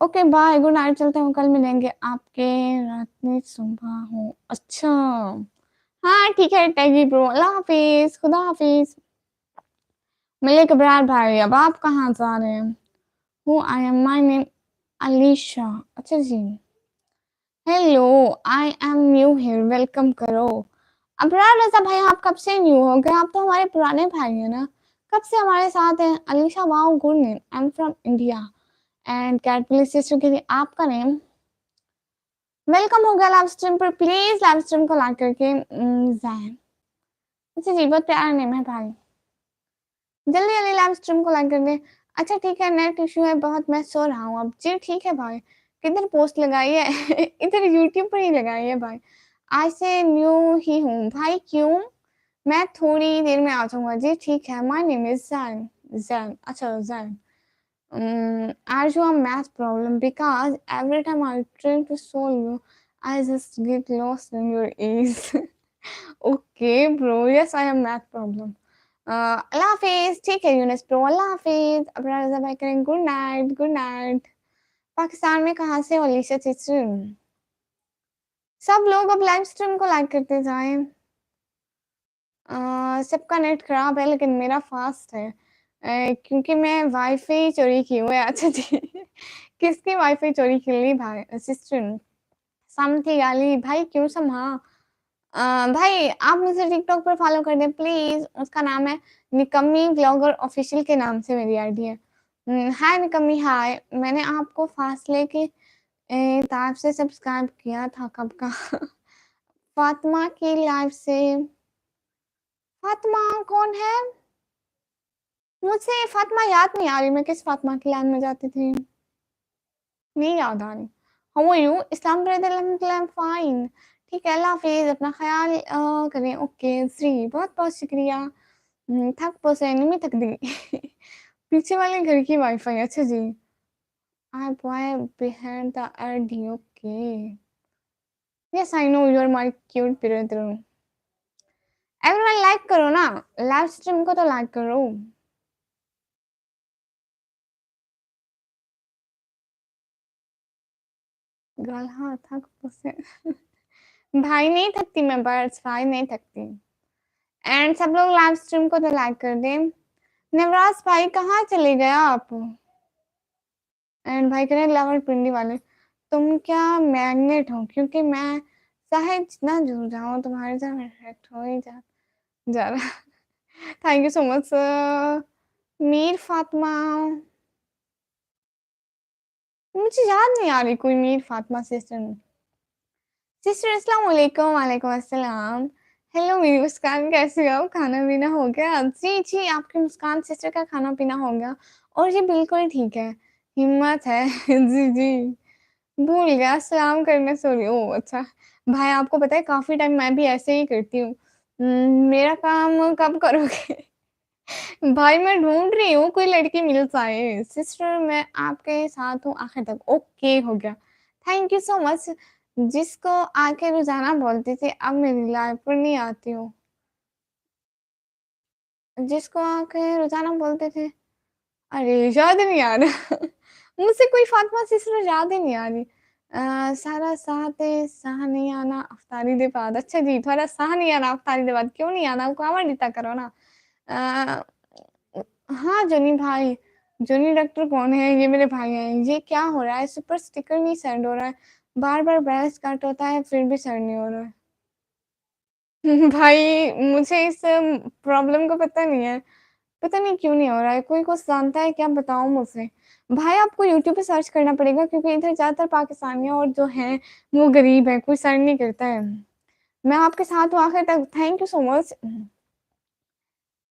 ओके बाय, गुड नाइट चलते हैं, कल मिलेंगे आपके रात में सुबह हो। अच्छा। हाँ, ठीक है टैगी ब्रो, अल्लाह हाफ़िज़, खुदा हाफ़िज़। मिले कब्रार भाई, अब आप कहाँ जा रहे हैं? Who I am my name Alisha. अच्छा जी। Hello, I am new here, welcome करो। अबरार रज़ा भाई आप कब से न्यू हो गए? आप तो हमारे पुराने भाई हैं ना? कब से हमारे साथ हैं? Alisha wow good name, I am from India and cat please sister के लिए आपका नेम। वेलकम हो गया लाइव स्ट्रीम पर, प्लीज लाइव स्ट्रीम को लाइक करके जैन। अच्छा जी, बहुत प्यारा नेम है भाई। जल्दी जल्दी लाइव स्ट्रीम को लाइक कर दे। अच्छा ठीक है, नेट इशू है बहुत, मैं सो रहा हूँ अब। जी ठीक है भाई। किधर पोस्ट लगाई है? इधर यूट्यूब पर ही लगाई है भाई। आज से न्यू ही हूँ भाई। क्यों? मैं थोड़ी देर में आ जाऊंगा। जी ठीक है। My name is Jain. Jain, अच्छा Jain. Are you a math problem? Because every time I try to solve you, I just get lost in your ease. Okay, bro. Yes, I am math problem. अल्लाह हाफिज। ठीक है यूनिस ब्रो, अल्लाह हाफिज। अपना रजा भाई करें good night, good night. Pakistan में कहाँ से हो अलीशा चिचू? सब लोग अब लाइव स्ट्रीम को लाइक करते जाएं। सबका नेट खराब है लेकिन मेरा फास्ट है। क्योंकि मैं वाईफाई चोरी की हुई है। अच्छा जी। किसकी वाईफाई चोरी की ली भाई? सिस्टर समथी गाली भाई क्यों समा? भाई आप मुझे टिकटॉक पर फॉलो कर दें प्लीज। उसका नाम है निकम्मी ब्लॉगर ऑफिशियल के नाम से मेरी आईडी है। हाय निकम्मी हाय। मैंने आपको फासले के ताब से सब्सक्राइब किया था कब का। फातिमा की लाइफ से। फातिमा कौन है? मुझे फातिमा याद नहीं आ रही, मैं किस फातिमा की लाइन में जाती थी, नहीं याद आ रही। How are you? Islam brother अल्हम्दुलिल्लाह फाइन। ठीक है, अल्लाह हाफिज, अपना ख्याल करें। ओके श्री, बहुत बहुत शुक्रिया। थक पोसे नहीं थक दी। पीछे वाले घर की वाईफाई। अच्छा जी। I boy behind the ID. Okay yes I know you are my cute brother. Everyone like करो ना, लाइव स्ट्रीम को तो लाइक करो। गला थक पोसे। भाई नहीं थकती मैं, बर्ड्स भाई नहीं थकती। एंड सब लोग लाइव स्ट्रीम को तो लाइक कर दें। नवराज भाई कहाँ चले गए आप? एंड भाई कह रहे लवर पिंडी वाले, तुम क्या मैग्नेट हो? क्योंकि मैं चाहे जितना जुड़ जाऊं तुम्हारे साथ अट्रैक्ट हो ही जा रहा। Thank you so much sir. Mir Fatima, मुझे याद नहीं आ रही कोई मीर फातिमा सिस्टर। सिस्टर अस्सलाम वालेकुम। वालेकुम अस्सलाम। हेलो मेरी मुस्कान, कैसी हो? खाना पीना हो गया? जी जी, आपकी मुस्कान सिस्टर का खाना पीना हो गया और ये बिल्कुल ठीक है, हिम्मत है। जी जी, भूल गया सलाम करने, सॉरी। ओह अच्छा। भाई आपको पता है काफी टाइम मैं भी ऐसे ही करती हूँ। मेरा काम कब करोगे? भाई मैं ढूंढ रही हूँ कोई लड़की मिल जाए। सिस्टर मैं आपके साथ हूँ आखिर तक। ओके हो गया, थैंक यू सो मच। जिसको आके रोजाना बोलती थी अब मेरी लाइफ पर नहीं आती हूँ। जिसको आके रोजाना बोलते थे, अरे याद नहीं आ रहा। मुझसे कोई फातिमा सिस्टर याद ही नहीं आ रही। सारा साथ साह नहीं आना अफ्तारी दे बाद। अच्छा जी, थोड़ा साह नहीं आना अफ्तारी दे बाद, क्यों नहीं आना? कावड़ दिता करो ना। अ, हाँ जोनी भाई। जोनी डॉक्टर कौन है? ये मेरे भाई हैं। ये क्या हो रहा है? सुपर स्टिकर नहीं सेंड हो रहा है, बार बार बैलेंस कट होता है फिर भी सेंड नहीं हो रहा है। भाई मुझे इस प्रॉब्लम का पता नहीं है, पता नहीं क्यों नहीं हो रहा है। कोई कुछ जानता है क्या? बताओ मुझे। भाई आपको यूट्यूब पे सर्च करना पड़ेगा क्योंकि इधर ज्यादातर पाकिस्तानी और जो हैं वो गरीब है, कोई सर्च नहीं करता है। मैं आपके साथ हूँ आखिर तक। Thank you so much.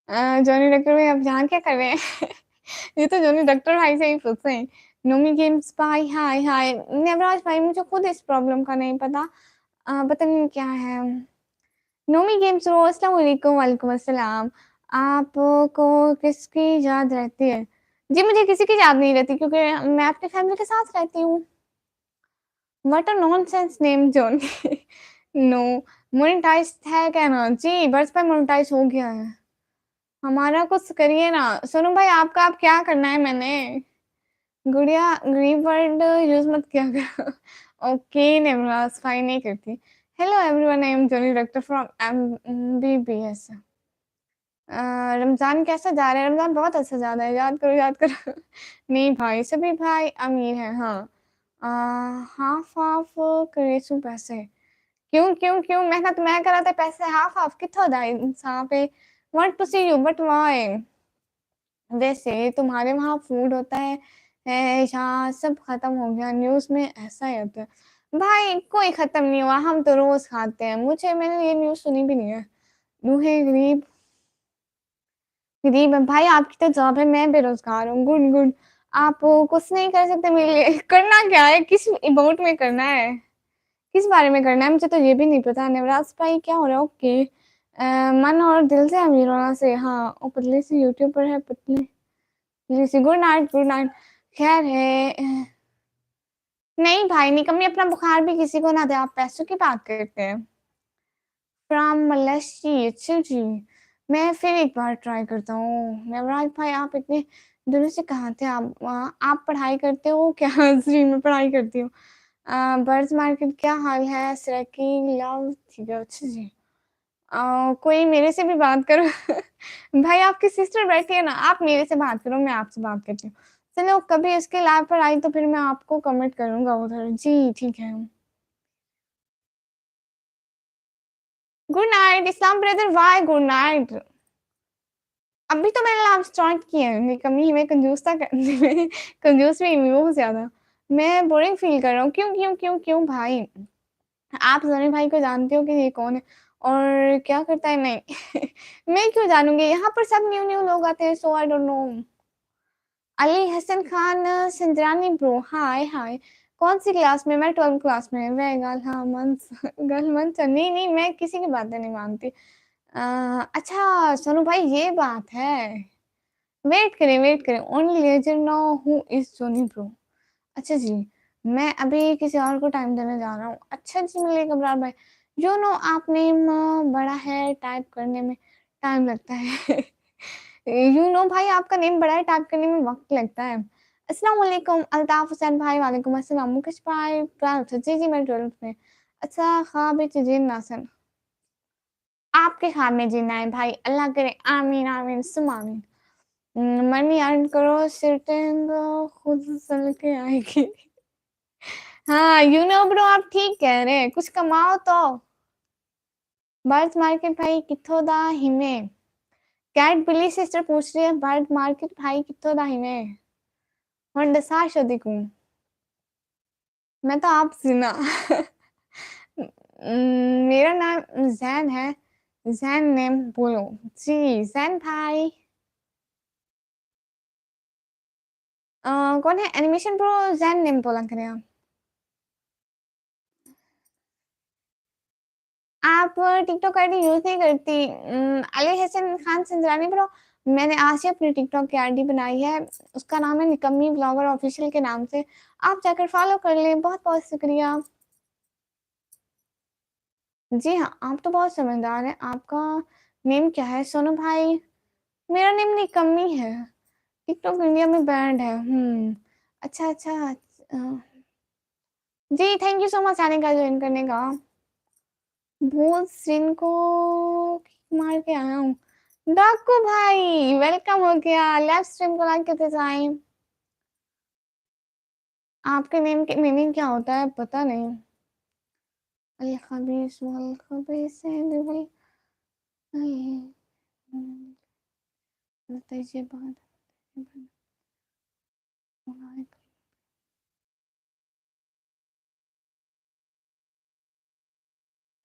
Johnny doctor भाई आप यहाँ क्या कर रहे हैं? ये तो जॉनी डॉक्टर भाई से ही पूछते हैं। नोमी गेम्स भाई हाय हाय। नवराज भाई मुझे खुद इस प्रॉब्लम का नहीं पता, पता नहीं क्या है। नोमी गेम्स रो अस्सलाम वालेकुम। वालेकुम अस्सलाम। आपको किसकी याद रहती है? जी मुझे किसी की याद नहीं रहती क्योंकि मैं अपनी फैमिली के साथ रहती हूँ। What a nonsense name Johnny. No, monetize है क्या ना जी? बर्ड्स पे मोनेटाइज हो गया है। हमारा कुछ करिए ना। सोनू भाई आपका आप क्या करना है मैंने? गुड़िया ग्रीन वर्ड यूज मत किया करो। ओके नेमराज फाइन नहीं करती। Hello everyone, I am Johnny doctor from MBBS. Ramzan कैसा जा रहा है? रमजान बहुत अच्छा जा रहा है, याद करो याद करो। नहीं भाई, सभी भाई अमीर हैं। हाँ, हाफ हाफ करेसू पैसे। क्यों क्यों क्यों? मेहनत मैं कराते पैसे हाफ हाफ कितना दाई इंसान पे। Want to see you but why? वैसे तुम्हारे वहाँ फूड होता है यहाँ सब खत्म हो गया। न्यूज़ में ऐसा ही होता है। भाई कोई खत्म नहीं हुआ, हम तो रोज खाते हैं। मैंने ये न्यूज़ सुनी भी नहीं है। रूहे गरीब गरीब है भाई। आपकी तो जॉब है, मैं बेरोजगार हूँ। Good good. आप कुछ नहीं कर सकते मेरे लिए? करना क्या है? किस अबाउट में करना है? किस बारे में करना है? मुझे तो ये भी नहीं पता। नवराज भाई क्या हो रहा है? ओके, मन और दिल से अमीर होना से। हाँ, और पतली सी यूट्यूब पर है, पतली पतली सी। Good night good night. खैर है। नहीं भाई निकम्मी, अपना बुखार भी किसी को ना दे। आप पैसों की बात करते हैं। From Malaysia. अच्छा जी, मैं फिर एक बार ट्राई करता हूँ। नवराज भाई आप इतने दिनों से कहाँ थे? आप पढ़ाई करते हो क्या? जी मैं पढ़ाई करती हूँ। बर्ड्स मार्केट क्या हाल है? सराकी लव ठीक है। अच्छा जी, कोई मेरे से भी बात करो। भाई आपकी सिस्टर बैठी है ना, आप मेरे से बात करो, मैं आपसे बात करती हूँ। चलो कभी इसके लाइव पर आई तो फिर मैं आपको कमेंट करूंगा उधर। जी ठीक है। Good night Islam brother. Why good night? अभी तो मैंने लाइव स्टार्ट किया है। मेरी कमी मैं कंजूसता करने में कंजूस भी नहीं हूँ बहुत ज्यादा। मैं बोरिंग फील कर रहा हूँ। क्यों क्यों क्यों क्यों भाई? आप सनी भाई को जानते हो कि ये कौन है और क्या करता है? नहीं। मैं क्यों जानूंगी? यहाँ पर सब न्यू न्यू लोग आते हैं, so I don't know. Ali Hasan Khan Sanjrani bro, hi hi. कौन सी क्लास में? मैं 12th क्लास में। वह गल हाँ मंस गल मंस नहीं नहीं, मैं किसी की बातें नहीं मानती। अच्छा सोनू भाई ये बात है। वेट करें। Only legend know who is Soni bro. अच्छा जी, मैं अभी किसी और को टाइम देने जा रहा हूँ। अच्छा जी मिलिए कबरार भाई। जो नो आप नेम बड़ा है, टाइप करने में टाइम लगता है। यू नो भाई आपका नेम बड़ा है, टाइप करने में वक्त लगता है। अस्सलाम वालेकुम अल्ताफ हुसैन भाई। वालेकुम अस्सलाम मुकेश भाई। 12th जी जी मैं 12th में। अच्छा ख्वाब जिन नासन, आपके ख्वाब में जीना है भाई। अल्लाह करे, आमीन आमीन सुम आमीन। मनी अर्न करो, सिटिंग खुद चल के आएगी। हाँ यू नो ब्रो, आप ठीक कह रहे हैं, कुछ कमाओ तो। बर्थ मार्केट भाई कित्थों दा हिमे? कैट बिली सिस्टर पूछ रही है बर्थ मार्केट भाई कित्थों दा हिमे? हुण दसा शदी को। मैं तो आप सुना। मेरा नाम जैन है। जैन नेम बोलो। जी जैन भाई। कौन है? एनिमेशन प्रो जैन नेम बोला करें आप। आप टिकटॉक आईडी यूज नहीं करती? अली हसन खान संजरानी ब्रो, मैंने आज ही अपनी टिकटॉक की आईडी बनाई है। उसका नाम है निकम्मी ब्लॉगर ऑफिशियल के नाम से। आप जाकर फॉलो कर ले। बहुत बहुत शुक्रिया। जी हाँ, आप तो बहुत समझदार हैं। आपका नेम क्या है सोनू भाई? मेरा नेम निकम्मी है। टिकटॉक इंडिया में बैंड है। अच्छा अच्छा। जी थैंक यू सो मच आने का, ज्वाइन करने का। भूत सिंह को मार के आया हूँ। डाकू भाई वेलकम हो गया। लाइव स्ट्रीम को लाइक करते जाएं। आपके नेम की मीनिंग क्या होता है? पता नहीं। अल खबीस वल खबीस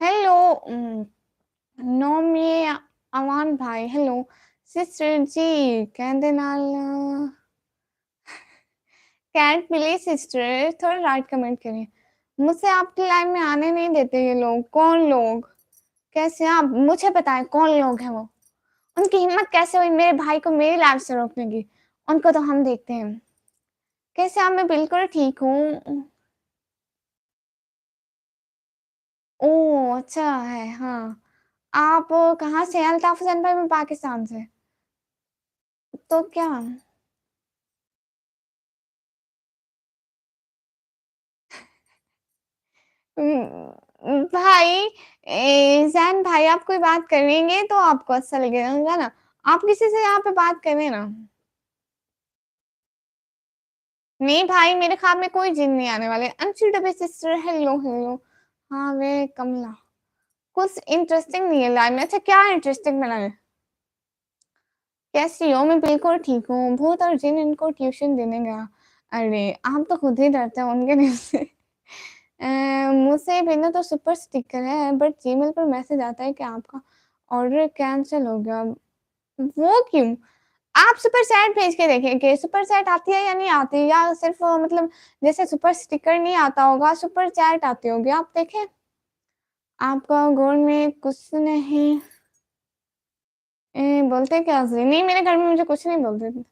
हेलो नोम ये अमान भाई। हेलो सिस्टर जी कहते नाल कैंट मिली सिस्टर, थोड़ा राइट कमेंट करें। मुझसे आपकी लाइन में आने नहीं देते ये लोग। कौन लोग? कैसे? आप मुझे बताएं कौन लोग हैं वो? उनकी हिम्मत कैसे हुई मेरे भाई को मेरी लाइफ से रोकने की? उनको तो हम देखते हैं। कैसे आप? मैं बिल्कुल ठीक हूँ। ओ अच्छा है, हाँ। आप कहाँ से हैं? अल्ताफ हुसैन भाई, मैं पाकिस्तान से। तो क्या? भाई, जैन भाई, आप कोई बात करेंगे तो आपको अच्छा लगेगा ना। आप किसी से यहाँ पे बात करें ना। नहीं भाई, मेरे ख्वाब में कोई जिन नहीं आने वाले। अंशु डबे सिस्टर, हेलो हेलो। हाँ वे कमला। कुछ इंटरेस्टिंग नहीं है लाइफ में। अच्छा, क्या इंटरेस्टिंग बना है? कैसी हो? मैं बिल्कुल ठीक हूँ। भूत और जिन इनको ट्यूशन देने गया। अरे, आप तो खुद ही डरते हैं उनके नाम से। मुझसे बिना तो सुपर स्टिकर है, बट जीमेल पर मैसेज आता है कि आपका ऑर्डर कैंसिल हो गया। वो क्यों? आप सुपर चैट भेज के देखें कि सुपर चैट आती है या नहीं आती, या सिर्फ मतलब जैसे सुपर स्टिकर नहीं आता होगा, सुपर चैट आती होगी, आप देखें। आपका गोल में कुछ नहीं। बोलते क्या असली? नहीं, मेरे घर में मुझे कुछ नहीं बोलते थे।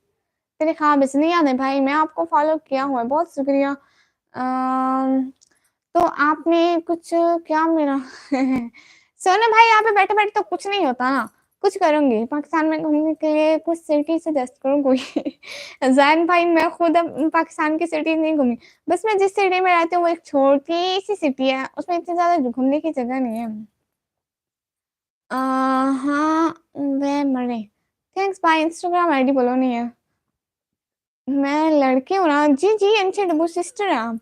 तेरे ख्वाब इसलिए याद है भाई, मैं आपको फॉलो किया हुआ है, बहुत शुक्रिया। तो आपने कुछ क्या मेरा सोना भाई, यहाँ पे बैठे बैठे तो कुछ नहीं होता ना। कुछ करूंगी पाकिस्तान में घूमने के लिए, कुछ सिटी सजेस्ट करूँ कोई। जैन भाई, मैं खुद अब पाकिस्तान की सिटी नहीं घूमी। बस मैं जिस सिटी में रहती हूँ वो एक छोटी सी सिटी है, उसमें इतनी ज्यादा घूमने की जगह नहीं है। हाँ, वे मरे। थैंक्स भाई, इंस्टाग्राम आईडी बोलो नहीं है। मैं लड़की हूँ ना जी जी, अच्छे डब्बू सिस्टर है आप।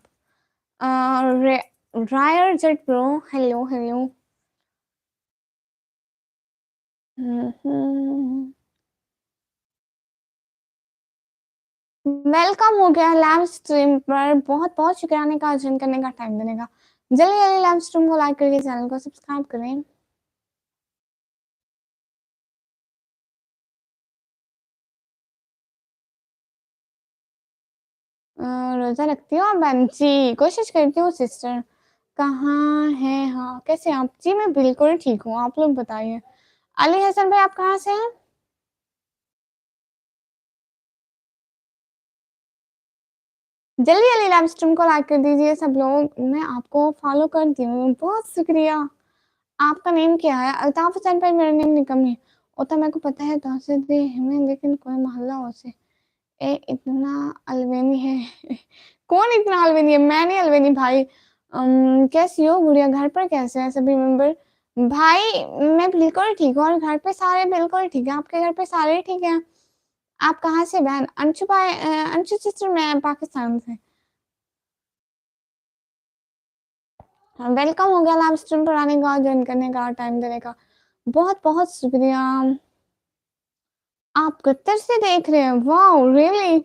रायर जेट प्रो, हेलो हेलो। वेलकम हो गया लाइव स्ट्रीम पर, बहुत बहुत शुक्राने का, अर्जन करने का, टाइम देने का। जल्दी जल्दी लाइव स्ट्रीम को लाइक करके चैनल को सब्सक्राइब करें। रोजा रखती हो बहन जी? कोशिश करती हूँ सिस्टर। कहाँ है? हाँ, कैसे आप जी? मैं बिल्कुल ठीक हूँ, आप लोग बताइए। अली हसन भाई, आप कहाँ से हैं? जल्दी जल्दी लाइव स्ट्रीम को लाइक कर दीजिए सब लोग, मैं आपको फॉलो कर दी हूँ, बहुत शुक्रिया। आपका नेम क्या है? अल्ताफ हुसैन भाई, मेरा नेम निकम है। वो तो मेरे को पता है तो से दे हमें, लेकिन कोई मोहल्ला हो से ए इतना अलवेनी है। कौन इतना अलवेनी है? मैं नहीं अलवेनी भाई। कैसी हो गुड़िया? घर पर कैसे हैं सभी मेंबर? भाई, मैं बिल्कुल ठीक हूँ, और घर पे सारे बिल्कुल ठीक है। आपके घर पे सारे ठीक हैं? आप कहाँ से बहन? अंशु भाई, अंशु सिस्टर, मैं पाकिस्तान से। वेलकम हो गया लाइव स्ट्रीम पर आने का, ज्वाइन करने का, टाइम देने का, बहुत बहुत शुक्रिया। आप कतर से देख रहे हैं? Wow really?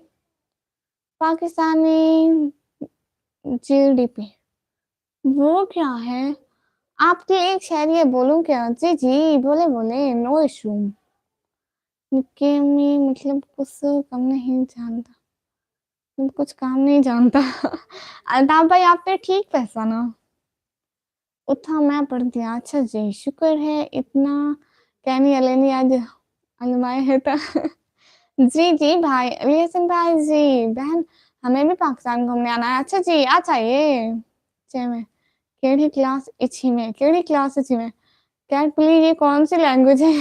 पाकिस्तानी जीडीपी, वो क्या है? आपकी एक शायरी है, बोलूं क्या? जी जी, बोले बोले, नो इशू। के में मतलब कुछ कम नहीं जानता, कुछ काम नहीं जानता। अल्ताफ भाई, आपने ठीक पहचाना। उठा मैं पढ़ दिया, अच्छा जी, शुक्र है इतना। कहनी अलेनी आज अलमाए है था। जी जी भाई, अली हसन भाई जी, बहन, हमें भी पाकिस्तान घूमने आना है। अच्छा जी, आ जाइए। चे में केड़ी क्लास इची में, केड़ी क्लास इची में? कैट प्लीज, ये कौन सी लैंग्वेज है?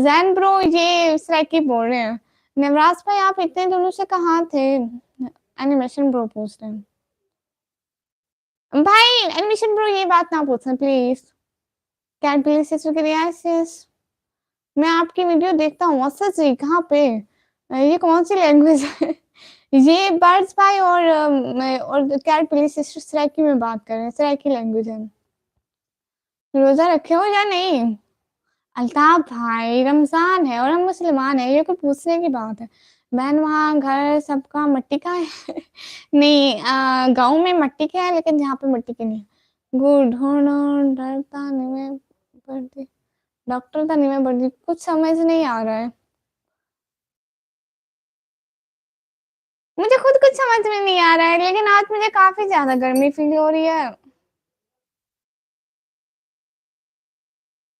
जैन ब्रो, ये सराइकी बोल रहे हैं। नवराज भाई, आप इतने दिनों से कहाँ थे? एनिमेशन ब्रो पूछ रहे हैं। भाई एनिमेशन ब्रो, ये बात ना पूछना प्लीज। कैट प्लीज सिस्टर के लिए, मैं आपकी वीडियो देखता हूँ। अच्छा जी, कहाँ पे? ये कौन सी लैंग्वेज है? ये बर्ड्स भाई और कैट प्लीज सिस्टर सराइकी में बात कर रहे हैं, सराइकी लैंग्वेज है। रोजा रखे हो या नहीं? अल्ताफ भाई, रमजान है और हम मुसलमान है, ये कोई पूछने की बात है? बहन, वहाँ घर सबका मट्टी का है। नहीं, गांव में मट्टी का है, लेकिन यहाँ पे मट्टी के नहीं है। गुड होना डरता नहीं मैं बढ़ती, डॉक्टर था नहीं मैं बढ़ती, कुछ समझ नहीं आ रहा है। मुझे खुद कुछ समझ में नहीं आ रहा है, लेकिन आज मुझे काफी ज्यादा गर्मी फील हो रही है।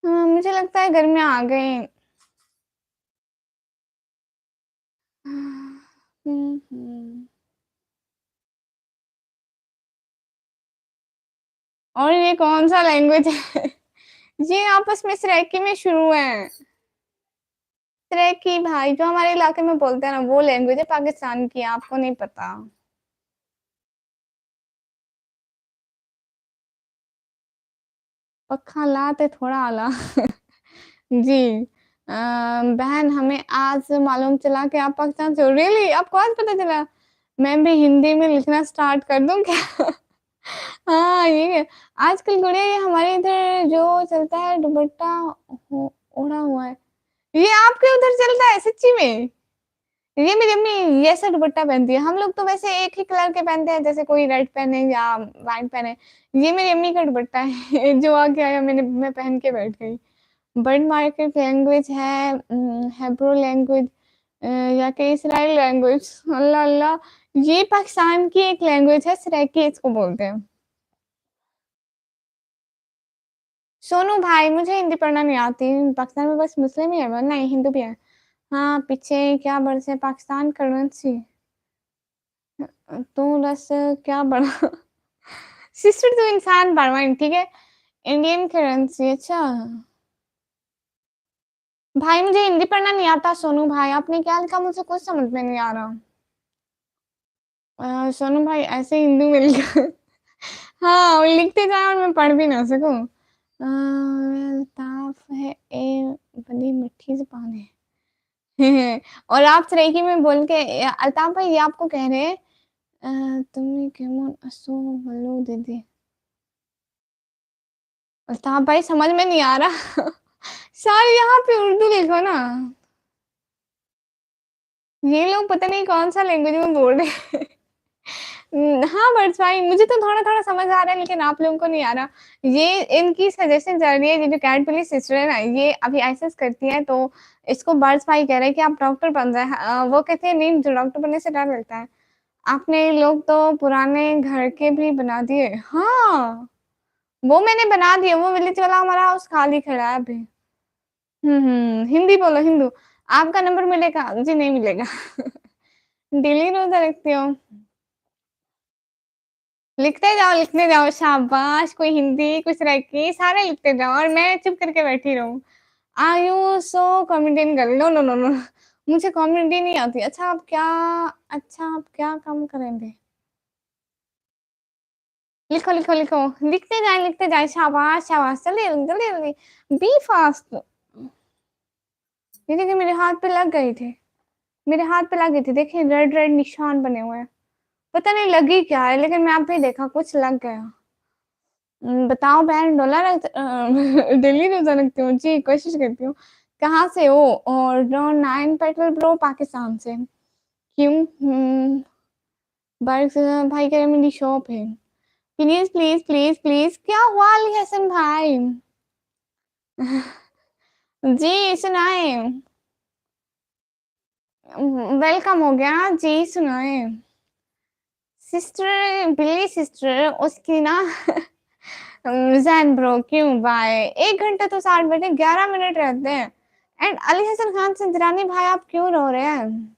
हाँ, मुझे लगता है गर्मियाँ आ गई। हम्म। और ये कौन सा लैंग्वेज है? ये आपस में सराइकी में शुरू है। सराइकी भाई जो हमारे इलाके में बोलते हैं ना वो लैंग्वेज है पाकिस्तान की, आपको नहीं पता। पक्का लाते थोड़ा आला। जी। बहन हमें आज मालूम चला कि आप पाकिस्तान से हो। रियली आपको आज पता चला? मैं भी हिंदी में लिखना स्टार्ट कर दूं क्या? हाँ ये है। आजकल गुड़िया ये हमारे इधर जो चलता है दुपट्टा ओढ़ा हुआ है, ये आपके उधर चलता है सच्ची में? ये मेरी अम्मी ये ऐसा दुपट्टा पहनती है। हम लोग तो वैसे एक ही कलर के पहनते हैं, जैसे कोई रेड पहने या व्हाइट पहने। ये मेरी अम्मी का दुपट्टा है जो आके आया मैं पहन के बैठ गई। बर्ड मार्केट लैंग्वेज है, हेब्रो लैंग्वेज या कि इसराइल लैंग्वेज। अल्लाह अल्लाह, ये पाकिस्तान की एक लैंग्वेज है, सराइकी इसको बोलते हैं। सोनू भाई मुझे हिंदी पढ़ना नहीं आती, पाकिस्तान में बस मुस्लिम ही है वरना हिंदू भी है। हाँ पीछे क्या बरस है पाकिस्तान करेंसी, तो बस क्या बड़ा। सिस्टर तो इंसान परमानेंट ठीक है। इंडियन करेंसी अच्छा। भाई मुझे हिंदी पढ़ना नहीं आता सोनू भाई, आपने क्या लिखा मुझे कुछ समझ में नहीं आ रहा। सोनू भाई ऐसे हिंदू में लिखा। हाँ और लिखते जाए और मैं पढ़ भी ना सकूं। अल्ताफ है ए बड़ी मीठी जुबान है। और आप सरेकी में बोल के अल्ताफ भाई ये आपको कह रहे हैं तुम्हें केमन असो बोलो दीदी। अल्ताफ भाई समझ में नहीं आ रहा। सर यहाँ पे उर्दू लिखो ना। ये लोग पता नहीं कौन सा लैंग्वेज में बोल रहे हैं। हाँ बट भाई मुझे तो थोड़ा थोड़ा समझ आ रहा है लेकिन आप लोगों को नहीं आ रहा। ये इनकी सजेशन चल रही है, ये जो कैट पुलिस सिस्टर है ना ये अभी आईसीएस करती है, तो इसको बर्ड्स भाई कह रहे हैं कि आप डॉक्टर बन जाए। वो कहते हैं नहीं मुझे डॉक्टर बनने से डर लगता है। आपने लोग तो पुराने घर के भी बना दिए। हाँ वो मैंने बना दिया, वो विलेज वाला हमारा हाउस खाली खड़ा है अभी। हिंदी बोलो हिंदू। आपका नंबर मिलेगा जी? नहीं मिलेगा। दिल्ली रोजा रखती हो? लिखते जाओ शाबाश, कोई हिंदी कुछ सराइकी सारे लिखते जाओ और मैं चुप करके बैठी रहूं। Are you so comedian girl? No no no no, मुझे कॉमेडी नहीं आती। अच्छा आप क्या काम करेंगे? लिखो लिखो लिखो, लिखते जाए शाबाश शाबाश, जल्दी जल्दी जल्दी, बी फास्ट। ये देखिए मेरे हाथ पे लग गई थी, मेरे हाथ पे लगी थी, देखिए रेड रेड निशान बने हुए हैं। पता नहीं लगी क्या है लेकिन मैं आप ही देखा कुछ लग गया। बताओ बहन डॉलर दिल्ली रोजा रखती हूँ जी, कोशिश करती हूँ। कहाँ से हो? और 9 पेट्रोल ब्रो पाकिस्तान से। क्यों? बर्ग्स भाई कह रहे मेरी शॉप है। प्लीज प्लीज प्लीज प्लीज, क्या हुआ अली हसन भाई? जी सुनाए। वेलकम हो गया जी, सुनाए। सिस्टर बिल्ली सिस्टर उसकी ना। जैन ब्रो क्यों बाय, 1 घंटे तो 60 बजे 11 मिनट रहते हैं। एंड अली हसन खान सिंदरानी भाई आप क्यों रो रहे हैं?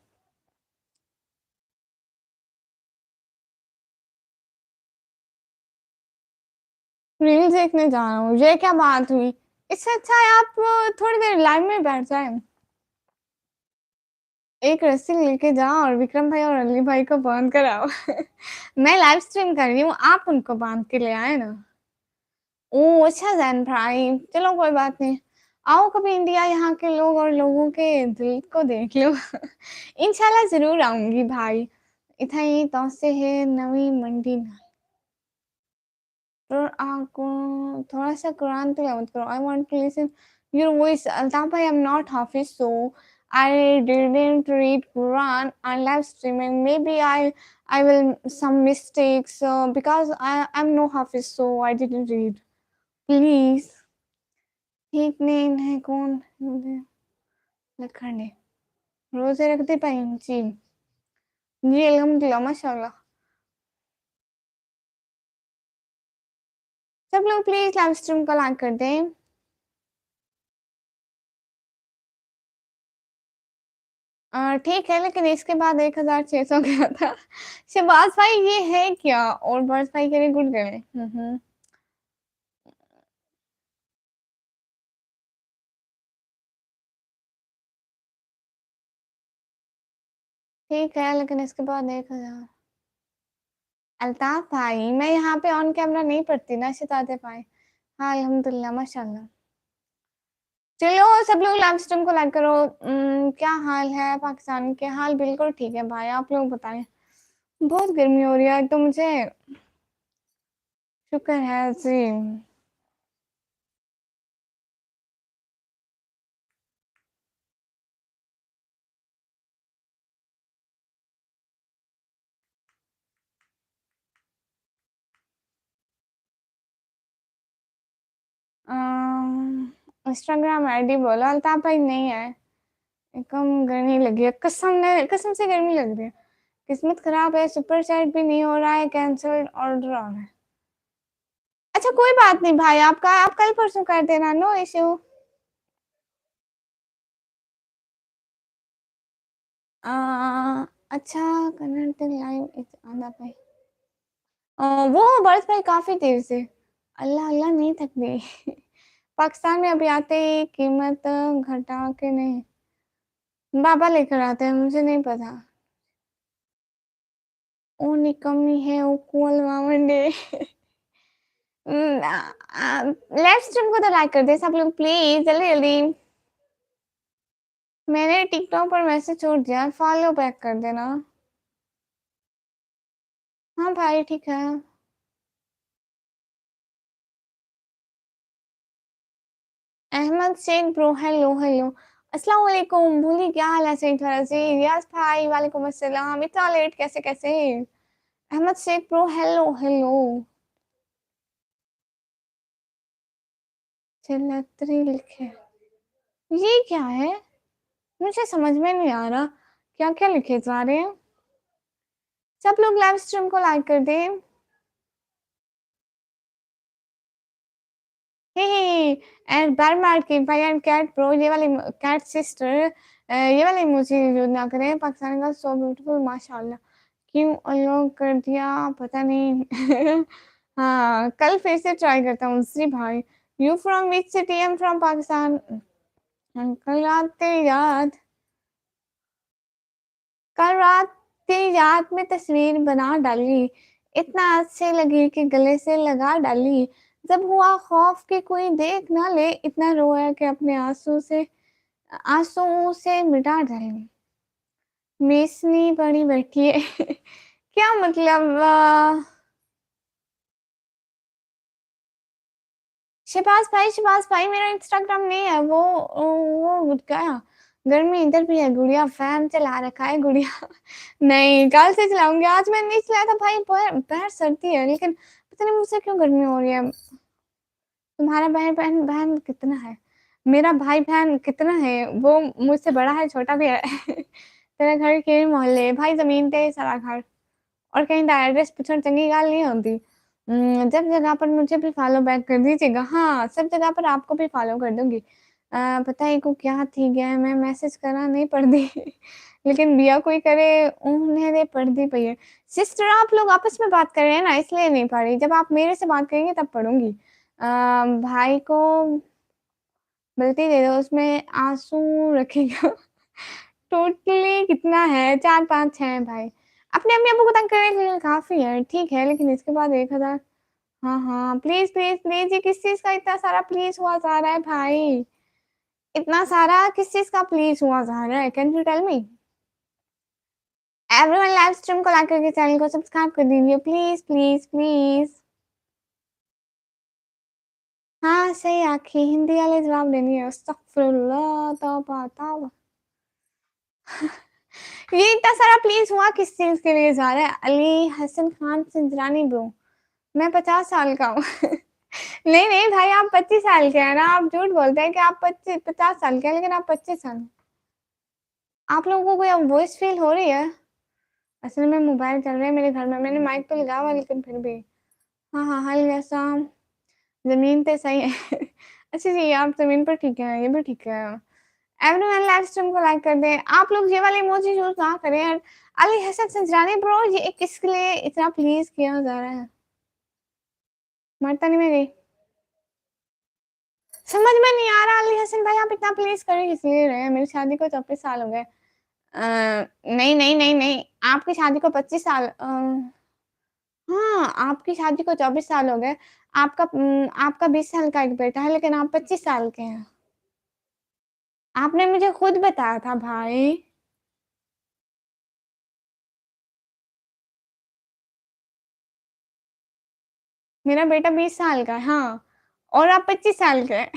रील्स देखने जा रहा हूँ, ये क्या बात हुई? इससे अच्छा है आप थोड़ी देर लाइव में बैठ जाए। एक रस्सी लेके जाओ और विक्रम भाई और अली भाई को बांध कर आओ। मैं लाइव स्ट्रीम कर रही हूँ, आप उनको बांध के ले आए ना। ओ अच्छा जैन भाई, चलो कोई बात नहीं। आओ कभी इंडिया, यहाँ के लोग और लोगों के दिल को देख लो। इंशाल्लाह जरूर आऊंगी भाई। इतना ही तो से है नवी मंडी ना। और आपको थोड़ा सा कुरान तिलावत करो, I want to listen your voice. Altaf भाई आई एम नॉट हाफिज so I didn't read Quran on live streaming. Maybe I will some mistakes because I'm no hafiz, so I didn't read. Please. ठीक नहीं है कौन लखन है? रोजे रखते पाई जी। जी अल्हम्दुलिल्लाह माशाल्लाह। सब लोग प्लीज लाइव स्ट्रीम को लाइक कर दें। ठीक है लेकिन इसके बाद 1600 गया था। शहबाज भाई ये है क्या? और बर्स भाई के लिए गुड गए। ठीक है, लेकिन इसके बाद 1000। अल्ताफ भाई, मैं यहाँ पे ऑन कैमरा नहीं पढ़ती ना शताते भाई। हाँ अल्हम्दुलिल्लाह माशाल्लाह। चलो सब लोग लाइव स्ट्रीम को लाइक करो। क्या हाल है पाकिस्तान के? हाल बिल्कुल ठीक है भाई, आप लोग बताएं। बहुत गर्मी हो रही है तो मुझे शुक्र है जी। इंस्टाग्राम आईडी बोलो। अल्ताफ भाई नहीं है, कम गर्मी लगी है, कसम से गर्मी लग रही है। किस्मत खराब है, सुपर चैट भी नहीं हो रहा है, कैंसिल्ड ऑर्डर आ रहा है। अच्छा कोई बात नहीं भाई, आप कल परसों कर देना, नो इश्यू। अच्छा कन्नड़ लाइव आंदा भाई। वो बर्थ भाई काफी देर से। अल्लाह अल्लाह नहीं थक गई। पाकिस्तान में अभी आते ही कीमत घटा के नहीं, बाबा लेकर आते हैं, मुझे नहीं पता। ओ निकम्मी है ओ कुल मावंडे। लाइव स्ट्रीम को तो लाइक कर दे सब लोग प्लीज, जल्दी जल्दी। मैंने टिकटॉक पर मैसेज छोड़ दिया, फॉलो बैक कर देना। हाँ भाई ठीक है। Ahmed Sheikh bro, hello hello. अस्सलाम वालेकुम भूली, क्या हाल है? सही तरह से रियाज भाई, वालेकुम अस्सलाम। इतना लेट कैसे कैसे? Ahmed Sheikh bro, hello hello. चिल्लत्री लिखे, ये क्या है? मुझे समझ में नहीं आ रहा क्या क्या लिखे जा रहे हैं। सब लोग लाइव स्ट्रीम को लाइक कर दे। हे एंड बैरमैट की भाई एंड कैट ब्रो, ये वाली कैट सिस्टर, ये वाली इमोजी यूज ना करें। पाकिस्तान का सो ब्यूटीफुल माशाल्लाह। क्यों अनलॉक कर दिया पता नहीं। हाँ कल फिर से ट्राई करता हूँ जी भाई। You from which city? M from Pakistan. कल रात तेरी याद, कल रात तेरी याद में तस्वीर बना डाली, इतना अच्छे लगी कि गले से लगा डाली। जब हुआ खौफ कि कोई देख ना ले, इतना रोया कि अपने आंसुओं से मिटा डाली। मेसनी बनी बैठी है। क्या मतलब? शिबाज भाई मेरा इंस्टाग्राम नहीं है, वो उठ गया। गर्मी इधर भी है, गुड़िया फैन चला रखा है गुड़िया। नहीं कल से चलाऊंगी, आज मैंने नहीं चलाया था भाई, बाहर सर्दी है, लेकिन पता नहीं मुझसे क्यों गर्मी हो रही है। तुम्हारा बहन कितना है? मेरा भाई बहन कितना है? वो मुझसे बड़ा है छोटा भी है। तेरा घर के मोहल्ले भाई, जमीन ते सारा घर। और कहीं एड्रेस पूछना चंगी गाल नहीं होती। जब जगह पर मुझे भी फॉलो बैक कर दीजिएगा। हाँ सब जगह पर आपको भी फॉलो कर दूंगी। पता है को क्या थी गया, मैं मैसेज करा नहीं पढ़ दी। लेकिन बिया कोई करे उन्हें दे पढ़ दी पई है। सिस्टर आप लोग आपस में बात कर रहे हैं ना, इसलिए नहीं पढ़ रही, जब आप मेरे से बात करेंगे तब पढ़ूंगी। भाई को गलती दे दो, उसमें आंसू रखेगा। टोटली कितना है? 4 5 6 भाई। अपने अम्मी अबू को तंग करने के लिए काफी है, ठीक है, लेकिन इसके बाद 1000। हाँ हाँ प्लीज प्लीज प्लीज, ये किस चीज का इतना सारा प्लीज हुआ जा रहा है भाई? इतना सारा किस चीज का प्लीज हुआ जा रहा है? Can you tell me? Everyone live stream को लाइक करके चैनल को सब्सक्राइब कर दीजिए प्लीज प्लीज प्लीज। हाँ सही आखी, हिंदी वाले जवाब देनी है। अस्तगफुरुल्लाह तौबा तौबा। ये इतना सारा प्लीज हुआ किस चीज के लिए जा रहा है? अली हसन खान सिंजरानी ब्रो, मैं 50 साल का हूँ। नहीं नहीं भाई, आप 25 साल के हैं ना, आप झूठ बोलते हैं कि आप 50 साल के हैं, लेकिन आप 25 साल। आप लोगों को कोई वॉइस फील हो रही है? असल में मोबाइल चल रहा है मेरे घर में, मैंने माइक तो लगा हुआ लेकिन फिर भी। हाँ हाँ हल जैसा, जमीन पे सही है। अच्छा जी आप जमीन पर ठीक है, ये भी ठीक है। एवरीवन लाइव स्ट्रीम को लाइक कर दें। आप लोग ये वाले इमोजी यूज ना करें यार। अली हसन संजरानी ब्रो, ये किसके लिए इतना प्लीज किया जा रहा है? मरता नहीं मैं गई, समझ में नहीं आ रहा। अली हसन भाई आप इतना प्लीज करें किस लिए रहे हैं? मेरी शादी को 24 साल हो गए। नहीं, नहीं, नहीं, नहीं, आपकी शादी को 25 साल हाँ, आपकी शादी को 24 साल हो गए। आपका 20 साल का एक बेटा है, लेकिन आप 25 साल के हैं। आपने मुझे खुद बताया था भाई। मेरा बेटा 20 साल का है, हाँ, और आप 25 साल के हैं।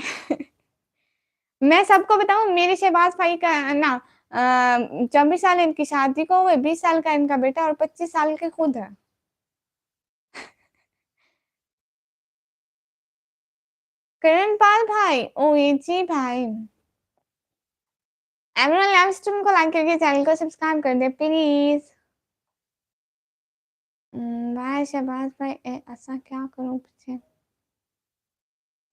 मैं सबको बताऊँ, मेरी शहबाज़ भाई का ना 24 साल इनकी शादी को हुए, 20 साल का इनका बेटा और 25 साल के खुद है। करणपाल भाई, ओएजी भाई। एवरीवन लाइव स्ट्रीम को लाइक करके चैनल को सब्सक्राइब कर दे प्लीज। भाई शहबाज भाई ऐसा क्या करूं पीछे।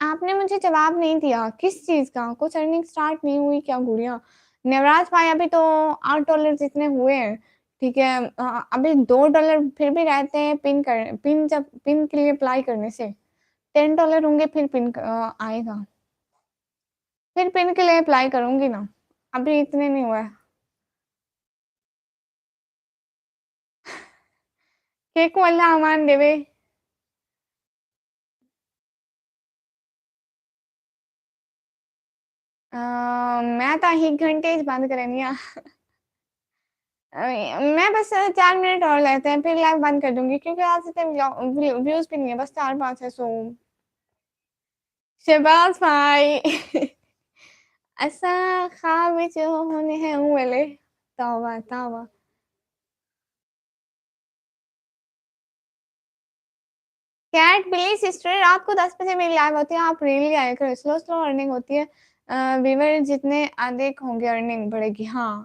आपने मुझे जवाब नहीं दिया किस चीज का, कुछ अर्निंग स्टार्ट नहीं हुई क्या गुड़िया। नवराज भाई अभी तो $8 जितने हुए हैं, ठीक है। अभी $2 फिर भी रहते हैं पिन जब पिन के लिए अप्लाई करने से $10 होंगे, फिर पिन आएगा। फिर पिन के लिए अप्लाई करूंगी ना, अभी इतने नहीं हुआ है। केक वाला अमान देवे। मैं तो 1 घंटे बंद करेंगी। मैं बस 4 मिनट और लेते हैं, फिर लाइव बंद कर दूंगी, क्योंकि आज इतने व्यूज भी नहीं है, बस 4-5 है। सो शहबाज भाई। ऐसा ख्वाब जो होने हैं वो वाले। तौबा तौबा। कैट बिली सिस्टर, रात को 10 बजे मेरी लाइव होती है, आप रियली आया करो, स्लो स्लो अर्निंग होती है। व्यूवर जितने अधिक होंगे अर्निंग बढ़ेगी। हाँ,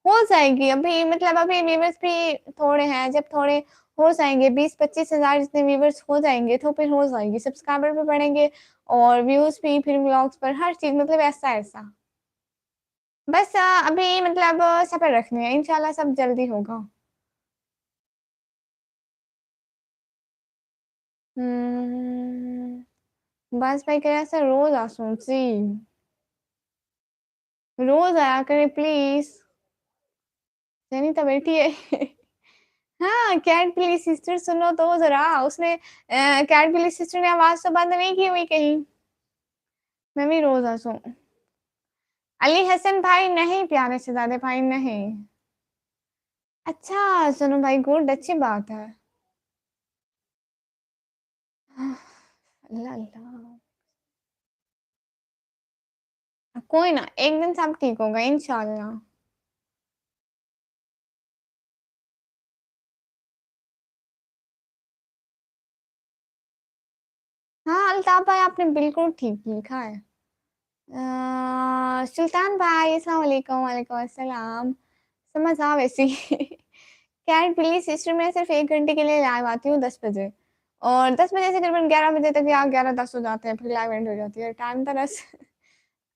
हो जाएगी अभी, मतलब अभी व्यूवर्स भी थोड़े हैं, जब थोड़े हो जाएंगे 20-25 हजार जितने व्यूवर्स हो जाएंगे तो फिर हो जाएगी, सब्सक्राइबर भी बढ़ेंगे और व्यूज भी, फिर व्लॉग्स पर हर चीज, मतलब ऐसा ऐसा। बस अभी मतलब सब्र रखनी है, इंशाल्लाह सब जल्दी होगा। बस भाई कह ऐसा रोज आसूं जी, रोज आया करे प्लीज। जनीता बैठी है। हाँ, कैट बिली सिस्टर सुनो तो जरा, उसने कैट बिली सिस्टर ने आवाज तो बंद नहीं की हुई कहीं। मैं भी रोज हंसूं। अली हसन भाई नहीं, प्यारे शहजादे भाई नहीं। अच्छा सुनो भाई, गुड, अच्छी बात है। अल्लाह अल्लाह। कोई ना, एक दिन सब ठीक होगा इंशाल्लाह। हाँ अल्ताफ भाई, आपने बिल्कुल ठीक लिखा है। सुल्तान भाई अस्सलाम वालेकुम। वालेकुम अस्सलाम। समझ आ वैसी। कैट प्लीज सिस्टर, मैं सिर्फ 1 घंटे के लिए लाइव आती हूँ 10 बजे, और 10 बजे से तकरीबन 11 बजे तक, या 11:10 हो जाते हैं, फिर लाइव एंड हो जाती है, टाइम तो बस।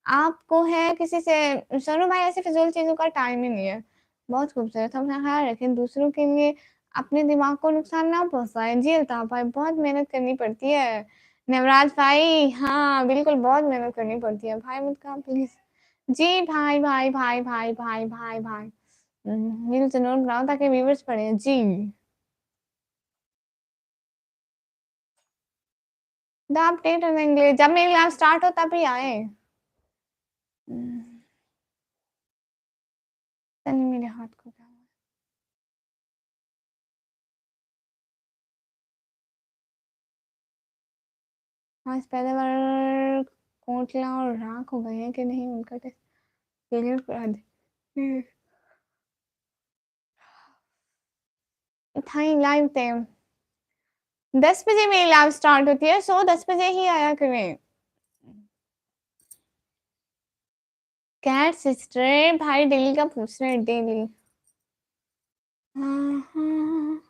आपको है किसी से, सोनू भाई ऐसे फिजूल चीजों का टाइम ही नहीं है। बहुत खूबसूरत, अपना ख्याल रखें, दूसरों के लिए अपने दिमाग को नुकसान ना पहुंचाएं। जी अल्ताफ भाई, बहुत मेहनत करनी पड़ती है। नवराज भाई, हाँ बिल्कुल, बहुत मेहनत करनी पड़ती है भाई, मत कहा प्लीज। जी भाई भाई भाई भाई भाई भाई भाई। रील से नोट बनाओ ताकि व्यूवर्स पढ़े जी। द अपडेट इन इंग्लिश, जब मेरी क्लास स्टार्ट हो तभी आए। हम्म, तनी मेरे हाथ को क्या हुआ? हाँ, इस पहले बार कोटला और राख हो गए हैं कि नहीं, उनका टेस्ट क्लियर करा दे। था ही लाइव थे। 10 बजे मेरी लाइव स्टार्ट होती है, सो 10 बजे ही आया करें। कैट सिस्टर भाई डेली का पूछ रहे हैं, डेली। हाँ हाँ।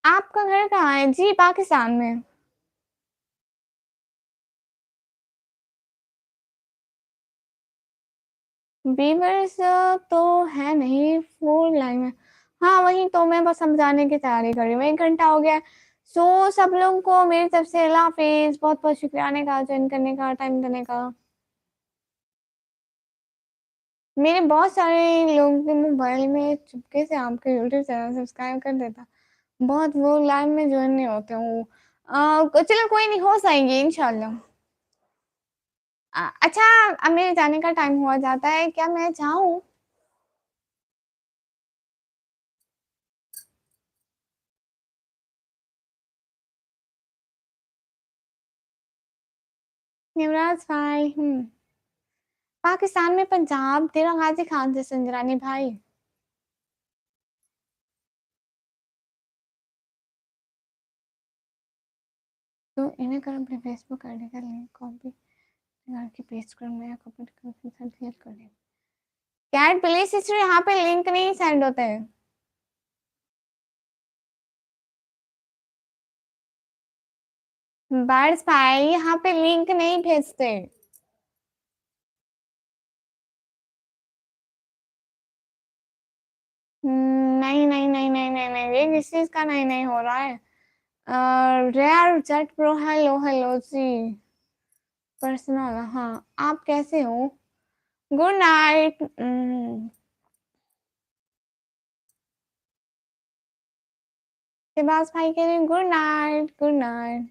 आपका घर कहाँ है जी? पाकिस्तान में। बीवर्स तो है नहीं, फोर लाइन में। हाँ वही तो मैं बस समझाने की तैयारी कर रही हूँ, 1 घंटा हो गया। सो सब लोगों को मेरी तरफ से अल्लाह हाफिज, बहुत बहुत शुक्रिया आने का, ज्वाइन करने का, टाइम देने का। मेरे बहुत सारे लोगों के मोबाइल में चुपके से आपके यूट्यूब चैनल सब्सक्राइब कर देता, बहुत वो लाइव में ज्वाइन नहीं होते वो। चलो कोई नहीं, हो जाएंगे इंशाल्लाह। अच्छा, अब मेरे जाने का टाइम हुआ जाता है, क्या मैं जाऊँ? युवराज भाई, पाकिस्तान में पंजाब, तेरा गाजी खान से संजरानी भाई। तो इन्हें कर अपने फेसबुक आईडी का लिंक कॉपी घर की पेस्ट कर, मैं कॉपी कर क्लियर कर दे। कैट प्लीज सिस्टर, यहाँ पे लिंक नहीं सेंड होते हैं। बर्ड्स भाई यहाँ पे लिंक नहीं भेजते। नहीं नहीं नहीं नहीं नहीं नहीं, ये किस चीज का नहीं नहीं हो रहा है। रेयर जट प्रो, हेलो हेलो जी। पर्सनल, हाँ आप कैसे हो? Good night. शिबाज भाई कह रहे गुड नाइट, गुड नाइट।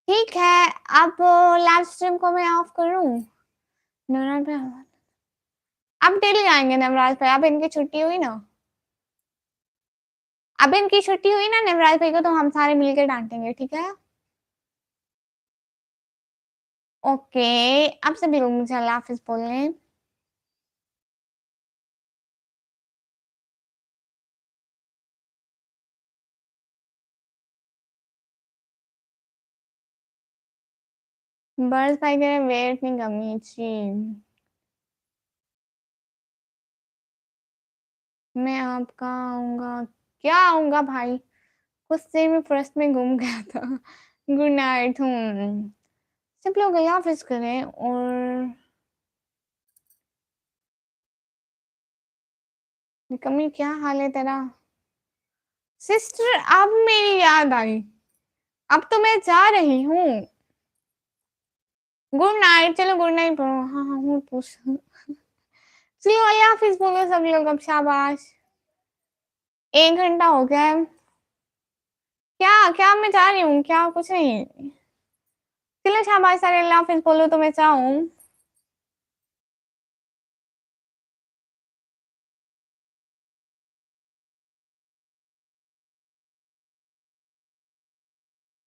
ठीक है, अब लाइव स्ट्रीम को मैं ऑफ करूं? नवरात्र पे अब डेली आएंगे नवराज भाई, अब इनकी छुट्टी हुई ना। अब इनकी छुट्टी हुई ना नवराज भाई को, तो हम सारे मिलकर डांटेंगे, ठीक है? ओके, अब सभी लोग मुझे अल्लाह हाफिज बोलें। बर्ड्स भाई कह रहे वेट नहीं कमी छी। मैं आपका आऊंगा, क्या आऊंगा भाई? गुस्से में फर्स्ट में घूम गया था। Good night. सब लोग अल्लाह हाफिज करें। और कमी, क्या हाल है तेरा? सिस्टर, अब मेरी याद आई, अब तो मैं जा रही हूँ। गुड नाइट, चलो गुड नाइट बोलो। हाँ हाँ मैं पूछ, चलो अल्लाह हाफिज बोलो सब लोग अब, शाबाश। 1 घंटा हो गया है। क्या क्या मैं जा रही हूँ, क्या कुछ नहीं। चलो शाबाश, सारे अल्लाह हाफिज बोलो तो मैं चाहूँ।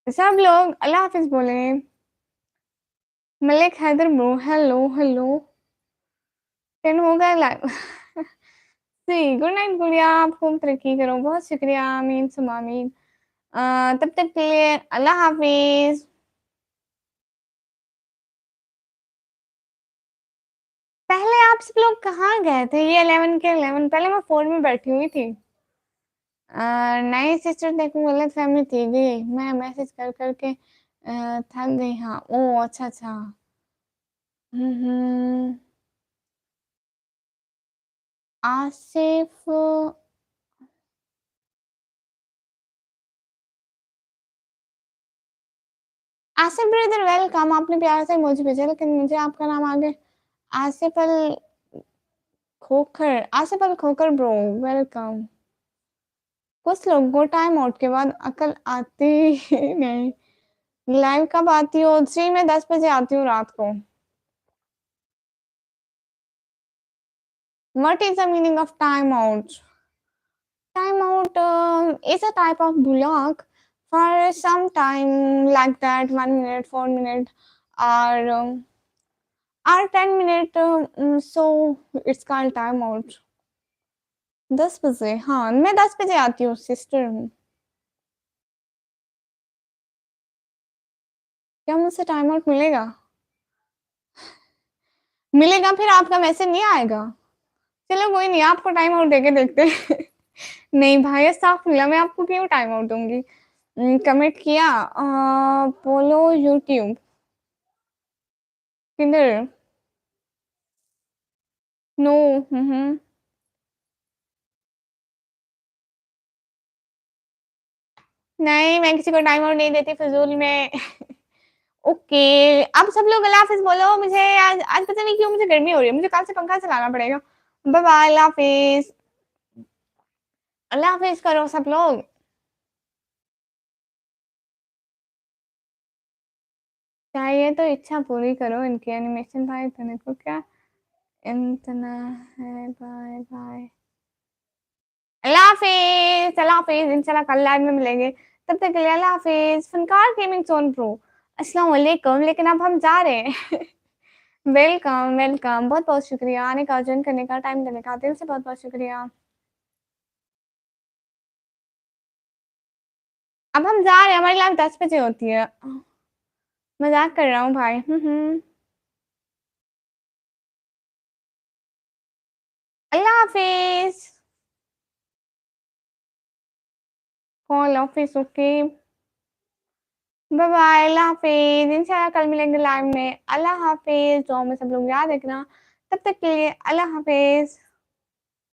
सब लोग अल्लाह हाफिज बोले। Malik Haider bro, hello hello. 10 हो गया लाइव। जी गुड नाइट गुड़िया, आप खूब तरक्की करो, बहुत शुक्रिया, आमीन सुमा आमीन। तब तक के लिए अल्लाह हाफिज। पहले आप सब लोग कहाँ गए थे? ये 11 के 11, पहले मैं फोन में बैठी हुई थी। नहीं सिस्टर, देखो गलत फहमी थी जी, मैं मैसेज कर करके थक गई। हाँ ओ अच्छा अच्छा। हम्म। आसिफ, आसिफ ब्रदर वेलकम, आपने प्यार से मुझे भेजा लेकिन मुझे आपका नाम आगे आसिफ अल खोखर, आसिफ अल खोखर ब्रो, वेलकम। कुछ लोगों को टाइम आउट के बाद अकल आती ही नहीं। लाइव कब आती हो जी? मैं 10 बजे आती हूँ रात को। What is the meaning of time out? Time out is a type of block for some time, like that 1 minute, 4 minute, or 10 minute. So it's called time out. 10 बजे, हाँ मैं 10 बजे आती हूँ सिस्टर। क्या मुझसे टाइम आउट मिलेगा? मिलेगा, फिर आपका मैसेज नहीं आएगा। चलो कोई नहीं, आपको टाइम आउट देके देखते हैं। नहीं भाई साफ मिला, मैं आपको क्यों टाइम आउट दूंगी? कमिट किया, बोलो यूट्यूब किधर? नो। हम्म। नहीं, मैं किसी को टाइम आउट नहीं देती फिज़ूल में। ओके, अब सब लोग अल्लाह हाफ़िज़ बोलो। मुझे आज आज पता नहीं क्यों मुझे गर्मी हो रही है। मुझे कल से पंखा चलाना पड़ेगा। बाय बाय, अल्लाह हाफ़िज़। अल्लाह हाफ़िज़ करो सब लोग। चाहिए तो इच्छा पूरी करो इनकी। एनिमेशन भाई तने को क्या इतना है। बाय बाय, अल्लाह हाफ़िज़, अल्लाह हाफ़िज़। इंशाल्लाह कल लाइव में मिलेंगे। तब तक के लिए अल्लाह हाफ़िज़। फनकार गेमिंग ज़ोन प्रो, अस्सलाम वालेकुम। लेकिन अब हम जा रहे हैं। Welcome, welcome. बहुत-बहुत शुक्रिया आने का, जॉइन करने का, टाइम देने का। दिल से बहुत-बहुत शुक्रिया। अब हम जा रहे हैं, हमारी लाइव 10 बजे होती है। मज़ाक कर रहा हूँ भाई। हुँ। अल्लाह हाफ़िज़। Call office okay. Bye bye, अल्लाह हाफ़िज़। इंशाल्लाह कल मिलेंगे लाइव में। अल्लाह हाफ़िज़। दुआ में सब लोग याद रखना। तब तक के लिए अल्लाह हाफ़िज़।